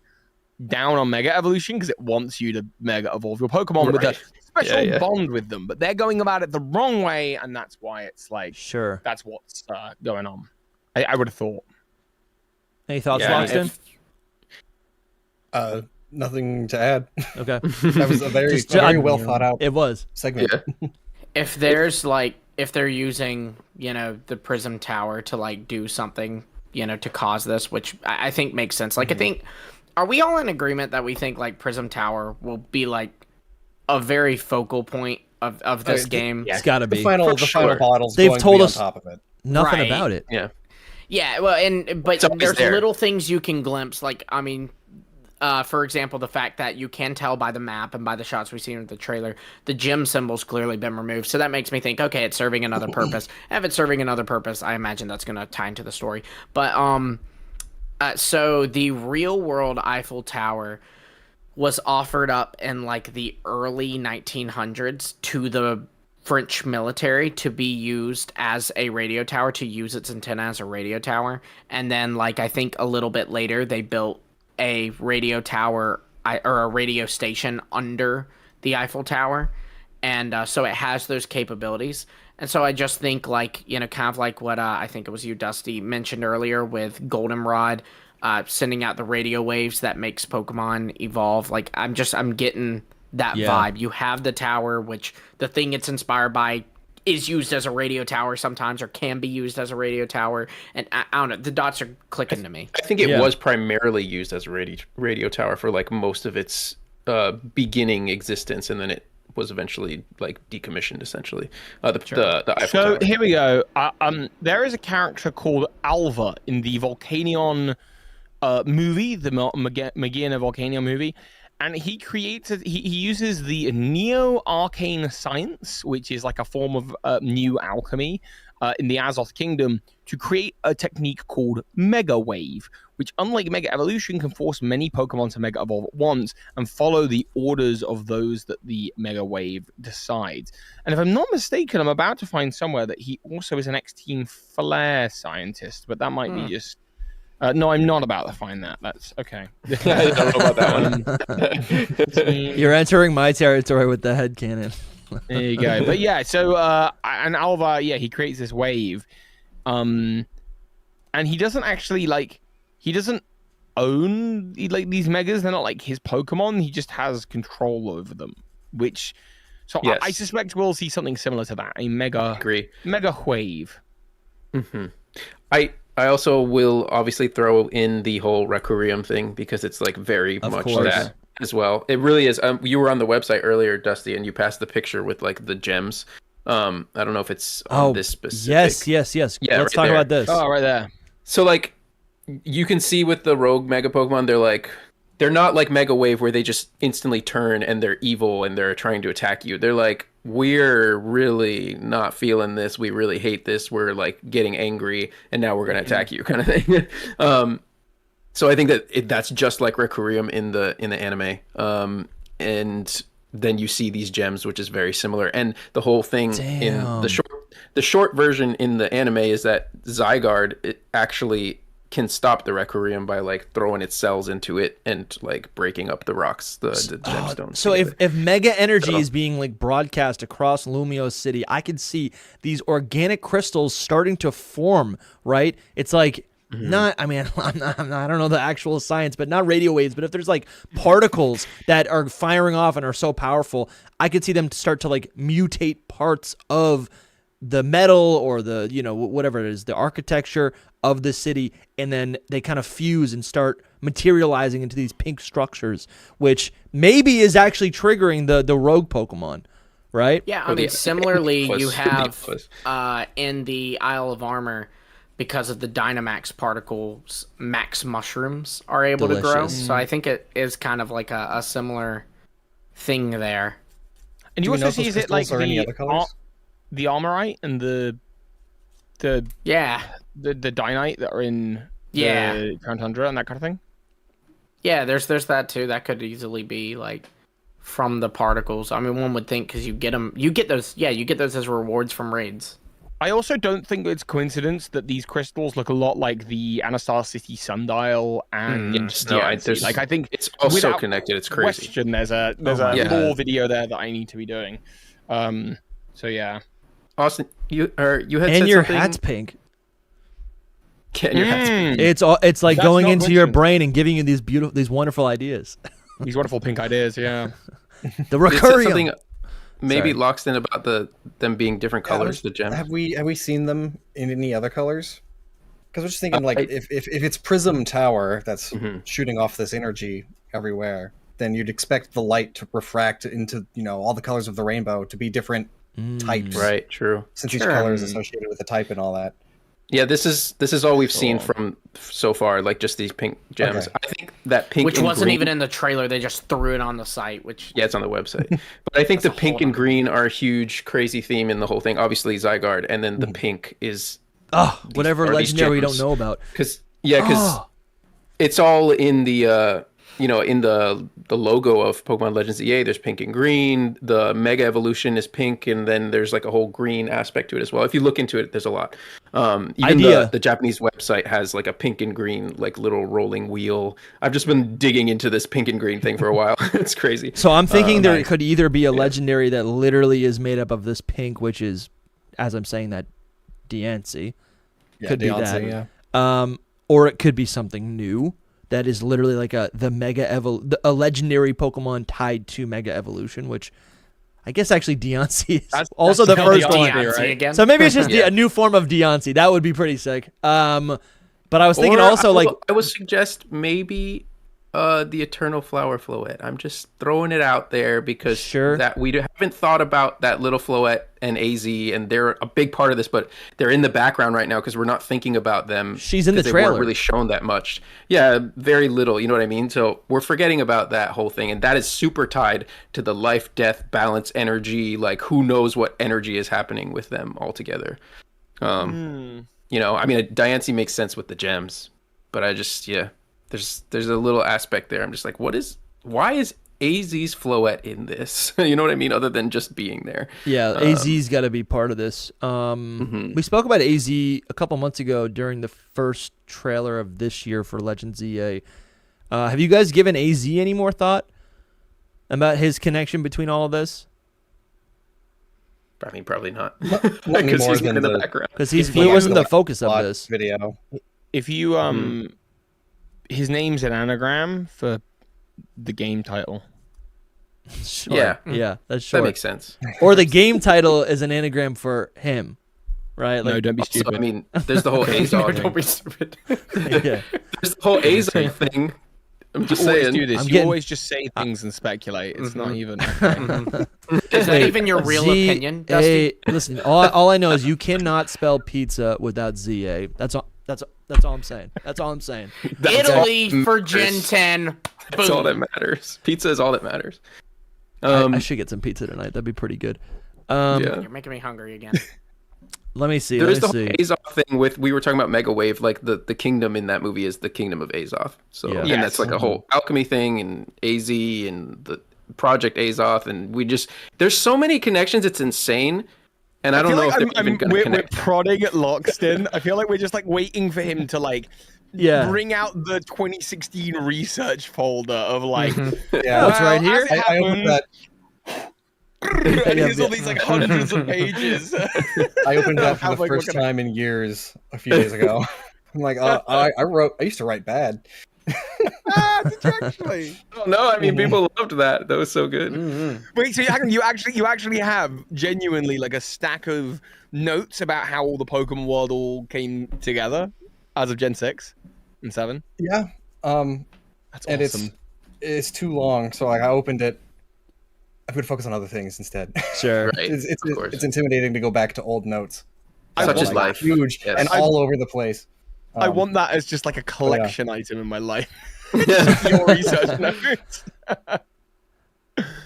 down on Mega Evolution because it wants you to Mega Evolve your Pokemon with a special bond with them, but they're going about it the wrong way, and that's why it's like, sure, that's what's going on. I would have thought. Any thoughts, Longston? Nothing to add. Okay. That was a very well thought out. It was segment. Yeah. If they're using, the Prism Tower to like do something, to cause this, which I think makes sense. Like, I think, are we all in agreement that we think like Prism Tower will be like a very focal point of this game? It's got to be. The final bottles. They've told us on top of it. Nothing about it. Yeah. Yeah. Well, but there's little things you can glimpse. Like, I mean, for example, the fact that you can tell by the map and by the shots we've seen in the trailer, the gym symbol's clearly been removed. So that makes me think, okay, it's serving another purpose. If it's serving another purpose, I imagine that's going to tie into the story. But so the real world Eiffel Tower was offered up in like the early 1900s to the French military to be used as a radio tower, to use its antenna as a radio tower. And then like, I think a little bit later, they built a radio tower or a radio station under the Eiffel Tower. And so it has those capabilities. And so I just think like, kind of like what I think it was you, Dusty, mentioned earlier with Goldenrod, sending out the radio waves that makes Pokemon evolve. Like, I'm getting that vibe. You have the tower, which the thing it's inspired by is used as a radio tower sometimes, or can be used as a radio tower. And I don't know, the dots are clicking to me. I think it was primarily used as a radio tower for like most of its beginning existence, and then it was eventually like decommissioned essentially. The Eiffel Tower. Here we go. There is a character called Alva in the Volcanion movie, the Magina Volcanion movie, and he uses the Neo Arcane Science, which is like a form of new alchemy, in the Azoth Kingdom to create a technique called Mega Wave, which, unlike Mega Evolution, can force many Pokemon to Mega Evolve at once and follow the orders of those that the Mega Wave decides. And if I'm not mistaken, I'm about to find somewhere that he also is an X-Team Flare scientist, but that might be just... no, I'm not about to find that. That's okay. I don't know about that one. You're entering my territory with the headcanon. There you go. But yeah, so and Alva, yeah, he creates this wave, and he doesn't actually he doesn't own these megas. They're not like his Pokemon. He just has control over them, which so Yes. I suspect we'll see something similar to that, a mega wave. Mm-hmm. I also will obviously throw in the whole Requiem thing because it's like very Of much course. that as well. It really is. You were on the website earlier, Dusty, and you passed the picture with like the gems. I don't know if it's on this specific. Yes. Yeah, Let's right talk there. about this. Oh, right there. So like you can see with the rogue mega Pokemon, they're not like Mega Wave where they just instantly turn and they're evil and they're trying to attack you. They're like, we're really not feeling this. We really hate this. We're like getting angry and now we're going to attack you kind of thing. So I think that that's just like Requiem in the anime. And then you see these gems, which is very similar. And the whole thing in the short version in the anime is that Zygarde it actually can stop the Requiem by like throwing its cells into it and like breaking up the rocks, the gemstones. So if mega energy is being like broadcast across Lumio City, I could see these organic crystals starting to form, right? It's like not, I mean, I don't know the actual science, but not radio waves, but if there's like particles that are firing off and are so powerful, I could see them start to like mutate parts of the metal or the, whatever it is, the architecture of the city, and then they kind of fuse and start materializing into these pink structures, which maybe is actually triggering the rogue Pokemon, right? Yeah, I mean, similarly, you have in the Isle of Armor, because of the Dynamax particles, max mushrooms are able to grow. Delicious. So I think it is kind of like a similar thing there. And you also see, is it like any other colors? the Armorite and the Dynite that are in the Crown Tundra and that kind of thing? Yeah, there's that too. That could easily be like from the particles. I mean, one would think because you get those as rewards from raids. I also don't think it's coincidence that these crystals look a lot like the Anastar City Sundial and DNC. I think it's all so without connected. It's crazy. Question, there's a lore video there that I need to be doing. So yeah. Austin, you had And said your something. hat's pink. And your hat's pink. It's like That's going not into your coincidence. brain and giving you these wonderful ideas. These wonderful pink ideas, yeah. The It said Requiem. something maybe Sorry. locks in about them being different colors. The gems. Have we seen them in any other colors? Because we're just thinking, like, if it's Prism Tower that's shooting off this energy everywhere, then you'd expect the light to refract into all the colors of the rainbow to be different types, Right. True. since each color is associated with a type and all that. Yeah, this is all we've seen from so far, like just these pink gems. Okay. I think that pink, Which and wasn't green, even in the trailer. They just threw it on the site. Which Yeah, it's on the website. But I think the pink and green are a huge, crazy theme in the whole thing. Obviously, Zygarde, and then the pink is Whatever are these legendary we don't gems. know about. because it's all in the in the logo of Pokemon Legends ZA. There's pink and green. The Mega Evolution is pink, and then there's like a whole green aspect to it as well. If you look into it, there's a lot. Even the Japanese website has like a pink and green like little rolling wheel. I've just been digging into this pink and green thing for a while. It's crazy. So I'm thinking there could either be a legendary that literally is made up of this pink, which is, as I'm saying that, Diancie. Yeah, Could be Deontay, that. yeah. Or it could be something new that is literally like a legendary Pokemon tied to Mega Evolution, which I guess actually Diancie is That's also the definitely first one. Deontay again. So maybe it's just a new form of Diancie. That would be pretty sick. But I was thinking Or also I would suggest maybe the Eternal Flower Floette. I'm just throwing it out there because that we haven't thought about that little Floette and AZ, and they're a big part of this, but they're in the background right now because we're not thinking about them. She's in the they trailer. weren't really shown that much. Yeah, very little. You know what I mean? So we're forgetting about that whole thing, and that is super tied to the life, death, balance, energy. Like who knows what energy is happening with them all together. You know, I mean, Diancie makes sense with the gems, but I just, there's a little aspect there. I'm just like, why is AZ's Floette in this? You know what I mean? Other than just being there. Yeah, AZ's got to be part of this. We spoke about AZ a couple months ago during the first trailer of this year for LegendsZA. Have you guys given AZ any more thought about his connection between all of this? I mean, probably not. Not Because more he's than in the the background. Because he wasn't the focus of plot this. video. If you his name's an anagram for the game title. Sure. Yeah. That's short. That makes sense. Or the game title is an anagram for him, right? No, don't be Also, stupid. I mean, there's the whole Azog thing. Don't be stupid. yeah. There's the whole Azog thing. I'm just you always saying. do this. I'm You getting- always just say things and speculate. It's not even. Is that even your real opinion, Dusty? Listen, all I know is you cannot spell pizza without ZA. That's all I'm saying. That's all I'm saying. Italy all for that Gen matters. 10. That's all that Boom. matters. Pizza is all that matters. I should get some pizza tonight. That'd be pretty good. Yeah. You're making me hungry again. Let me see. There's Let the me whole see. Azoth thing with, we were talking about Mega Wave, like the kingdom in that movie is the kingdom of Azoth. So Yeah. and Yes. that's like a whole alchemy thing, and AZ and the Project Azoth, and there's so many connections, it's insane. And I don't know if they're even gonna we're connect. prodding at Loxton. I feel like we're just like waiting for him to like Yeah. bring out the 2016 research folder of like Yeah, What's right here? as it I opened happened, that. and here's all these like hundreds of pages. I opened that for I'm the like, first what can I- time in years a few days ago. I'm like, I used to write bad. Did you actually? Oh, no, I mean, people loved that. That was so good. Wait, so you actually have genuinely like a stack of notes about how all the Pokemon world all came together as of Gen 6 and 7? Yeah. That's And awesome. it's too long, so like I opened it. I could focus on other things instead. Sure. Right. It's of course. it's intimidating to go back to old notes. Such is Like, life. huge Yes. and all over the place. I want that as just like a collection item in my life. Yeah. Your research notes.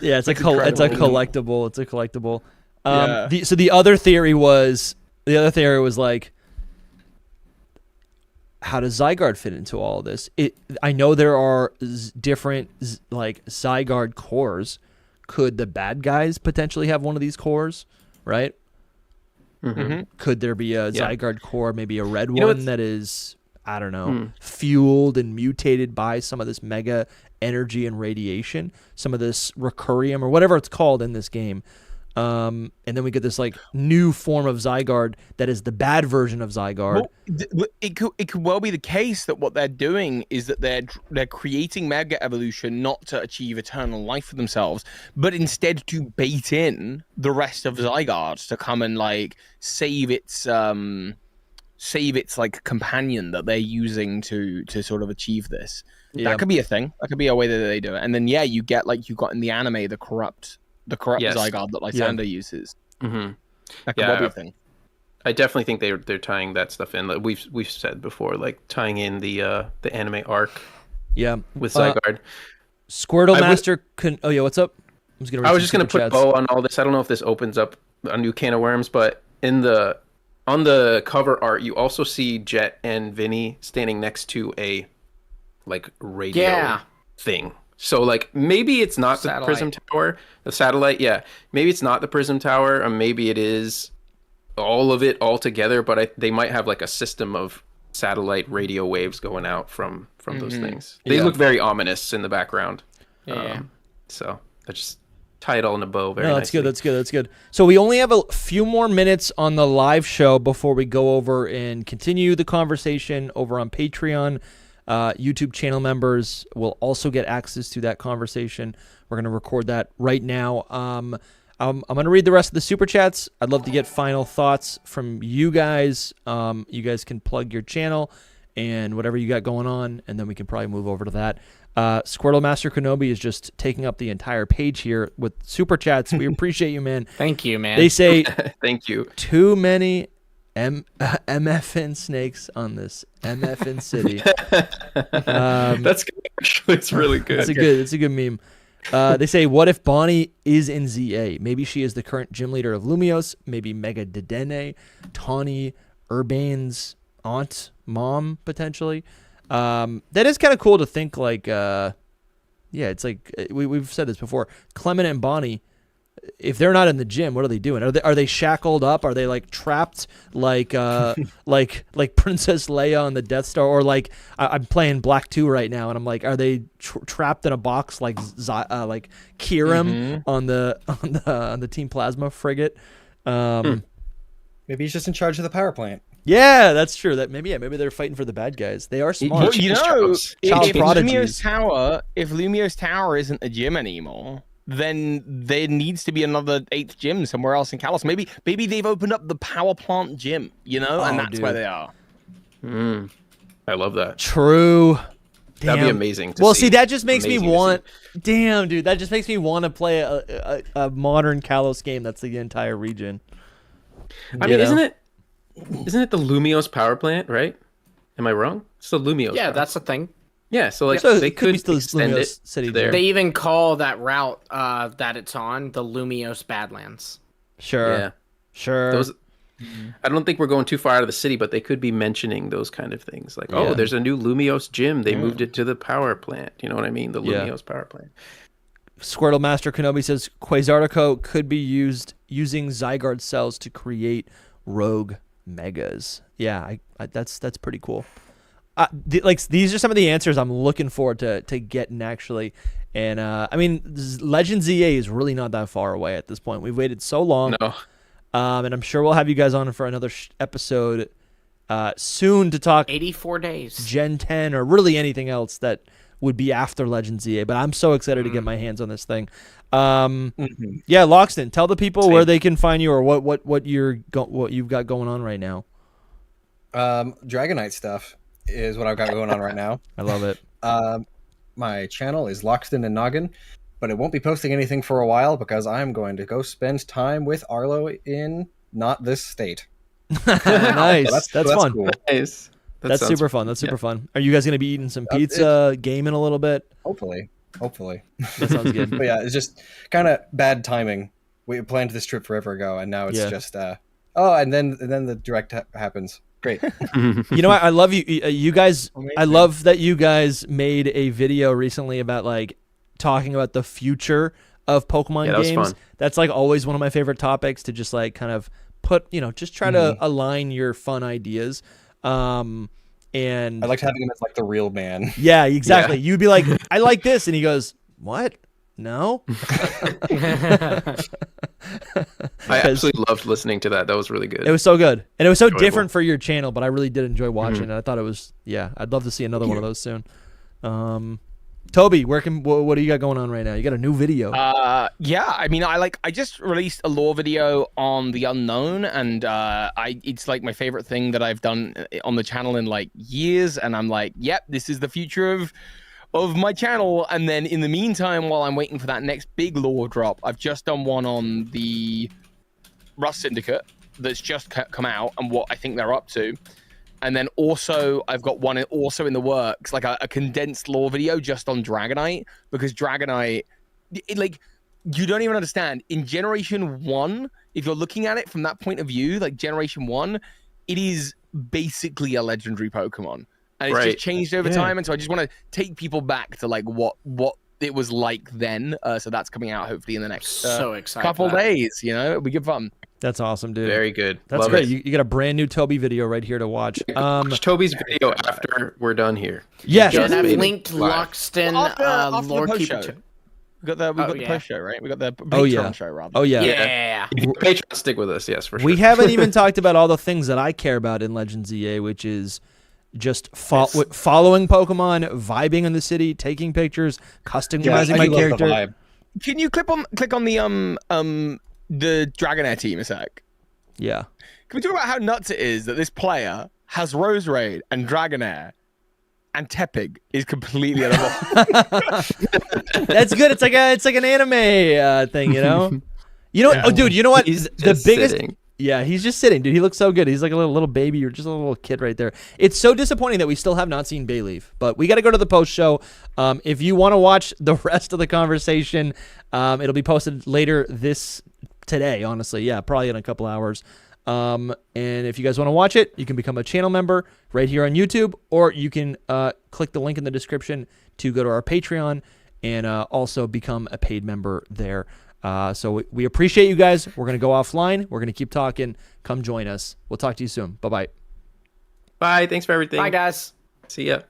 Yeah, it's a That's collectible. incredible. It's a collectible. Yeah. So the other theory was like, how does Zygarde fit into all of this? I know there are different like Zygarde cores. Could the bad guys potentially have one of these cores, right? Could there be a Yeah. Zygarde core, maybe a red know one what's- that is, I don't know, fueled and mutated by some of this mega energy and radiation, some of this Recurium or whatever it's called in this game. And then we get this like new form of Zygarde that is the bad version of Zygarde. Well, it could well be the case that what they're doing is that they're creating Mega Evolution not to achieve eternal life for themselves, but instead to bait in the rest of Zygarde to come and like save its like companion that they're using to sort of achieve this. Yeah. That could be a thing. That could be a way that they do it. And then you get like you got in the anime the corrupt Yes. Zygarde that Lysander uses. Mm-hmm. That could well be a thing. I definitely think they're tying that stuff in. Like we've said before, like tying in the anime arc Yeah. with Zygarde. Squirtle I would- Master oh yeah, what's up? I was just gonna put bow on all this. I don't know if this opens up a new can of worms, but on the cover art, you also see Jet and Vinny standing next to a like radio thing. So like maybe it's not the Prism Tower, the satellite. Yeah, maybe it's not the Prism Tower, or maybe it is all of it all together. But they might have like a system of satellite radio waves going out from those things. They look very ominous in the background. Yeah. So I just tie it all in a bow. Very No, that's nicely. good. That's good. So we only have a few more minutes on the live show before we go over and continue the conversation over on Patreon. YouTube channel members will also get access to that conversation. We're going to record that right now. I'm going to read the rest of the super chats. I'd love to get final thoughts from you guys. You guys can plug your channel and whatever you got going on, and then we can probably move over to that. Squirtle Master Kenobi is just taking up the entire page here with super chats. We appreciate you, man. Thank you, man. They say Thank you. too many MFN snakes on this MFN city. That's good. Actually, it's really good. It's a good meme. They say, what if Bonnie is in ZA? Maybe she is the current gym leader of Lumios. Maybe Mega Dedenne, Tawny, Urbane's aunt, mom, potentially. That is kind of cool to think like, it's like we've said this before. Clement and Bonnie, if they're not in the gym, what are they doing? Are they shackled up? Are they like trapped like like Princess Leia on the Death Star? Or like I'm playing Black 2 right now, and I'm like, are they trapped in a box like Kirim on the Team Plasma frigate? Maybe he's just in charge of the power plant. Yeah, that's true. That maybe they're fighting for the bad guys. They are smart. Well, you know, Child if prodigies. Lumio's Tower isn't a gym anymore, then there needs to be another 8th gym somewhere else in Kalos. Maybe they've opened up the power plant gym, and that's where they are. I love that. True. That'd be Damn. amazing. Well, see, that just makes me Amazing to want. Damn, dude, that just makes me want to play a modern Kalos game that's the entire region. I mean, isn't it the Lumios power plant, right? Am I wrong? It's the Lumios. Yeah, power. that's the thing. Yeah, so like So they it could be could still extend Lumios it City to there. They even call that route that it's on the Lumios Badlands. Sure. Yeah. Sure. Those. I don't think we're going too far out of the city, but they could be mentioning those kind of things, like, Yeah. oh, there's a new Lumios gym. They moved it to the power plant. You know what I mean? The Yeah. Lumios power plant. Squirtle Master Kenobi says Quasartico could be used using Zygarde cells to create rogue megas. Yeah, I that's pretty cool. These are some of the answers I'm looking forward to getting actually. And I mean, LegendsZA is really not that far away at this point. We've waited so long. No. And I'm sure we'll have you guys on for another episode soon to talk 84 days. Gen 10 or really anything else that would be after LegendsZA. But I'm so excited to get my hands on this thing. Yeah, Loxton, tell the people where they can find you or what you've got going on right now. Dragonite stuff is what I've got going on right now. I love it. My channel is Loxton and Noggin, but it won't be posting anything for a while because I'm going to go spend time with Arlo in not this state. Nice. That's fun. Cool. Nice. That's super fun. That's super fun. Are you guys going to be eating some pizza, gaming a little bit? Hopefully. That sounds good. But yeah, it's just kind of bad timing. We planned this trip forever ago, and now it's just and then the direct happens. Great. You know what? I love you guys. Amazing. I love that you guys made a video recently about like talking about the future of Pokemon games. Was fun. That's like always one of my favorite topics to just like kind of put, just try to align your fun ideas. And I liked having him as like the real man. Yeah, exactly. Yeah. You'd be like, I like this, and he goes, "What? No." I absolutely loved listening to that. That was really good. It was so good, and it was so different for your channel. But I really did enjoy watching it. I thought it was, I'd love to see another one of those soon. Toby, what do you got going on right now? You got a new video. I mean, I just released a lore video on the Unknown, and it's like my favorite thing that I've done on the channel in like years, and I'm like, yep, this is the future of my channel. And then in the meantime, while I'm waiting for that next big lore drop, I've just done one on the Rust Syndicate that's just come out and what I think they're up to. And then also, I've got one also in the works, like a condensed lore video just on Dragonite, because Dragonite, you don't even understand. In Generation 1, if you're looking at it from that point of view, like Generation 1, it is basically a legendary Pokemon. And it's just changed over time. And so I just want to take people back to like what it was like then. So that's coming out hopefully in the next couple days. It'll be good fun. That's awesome, dude. Very good. That's Love great. it. You got a brand new Toby video right here to watch. Watch Toby's video after we're done here. Yes. Yeah, and I've linked Loxton Lore Keeper. We got the post show, right? We got the Patreon show, rather. Oh yeah. Yeah. Patreon, stick with us, yes, for sure. We haven't even talked about all the things that I care about in LegendsZA, which is just following Pokemon, vibing in the city, taking pictures, customizing my character. Can you click on the Dragonair team a sec? Yeah. Can we talk about how nuts it is that this player has Roserade and Dragonair, and Tepig is completely out of That's good. It's like an anime thing, You know what? Yeah. Oh, dude, you know what? He's The biggest. sitting. Yeah, he's just sitting, dude. He looks so good. He's like a little baby or just a little kid right there. It's so disappointing that we still have not seen Bayleaf, but we got to go to the post show. If you want to watch the rest of the conversation, it'll be posted later today, honestly. Yeah, probably in a couple hours. And if you guys want to watch it, you can become a channel member right here on YouTube, or you can click the link in the description to go to our Patreon and also become a paid member there. So we appreciate you guys. We're going to go offline. We're going to keep talking. Come join us. We'll talk to you soon. Bye-bye. Bye. Thanks for everything. Bye, guys. See ya.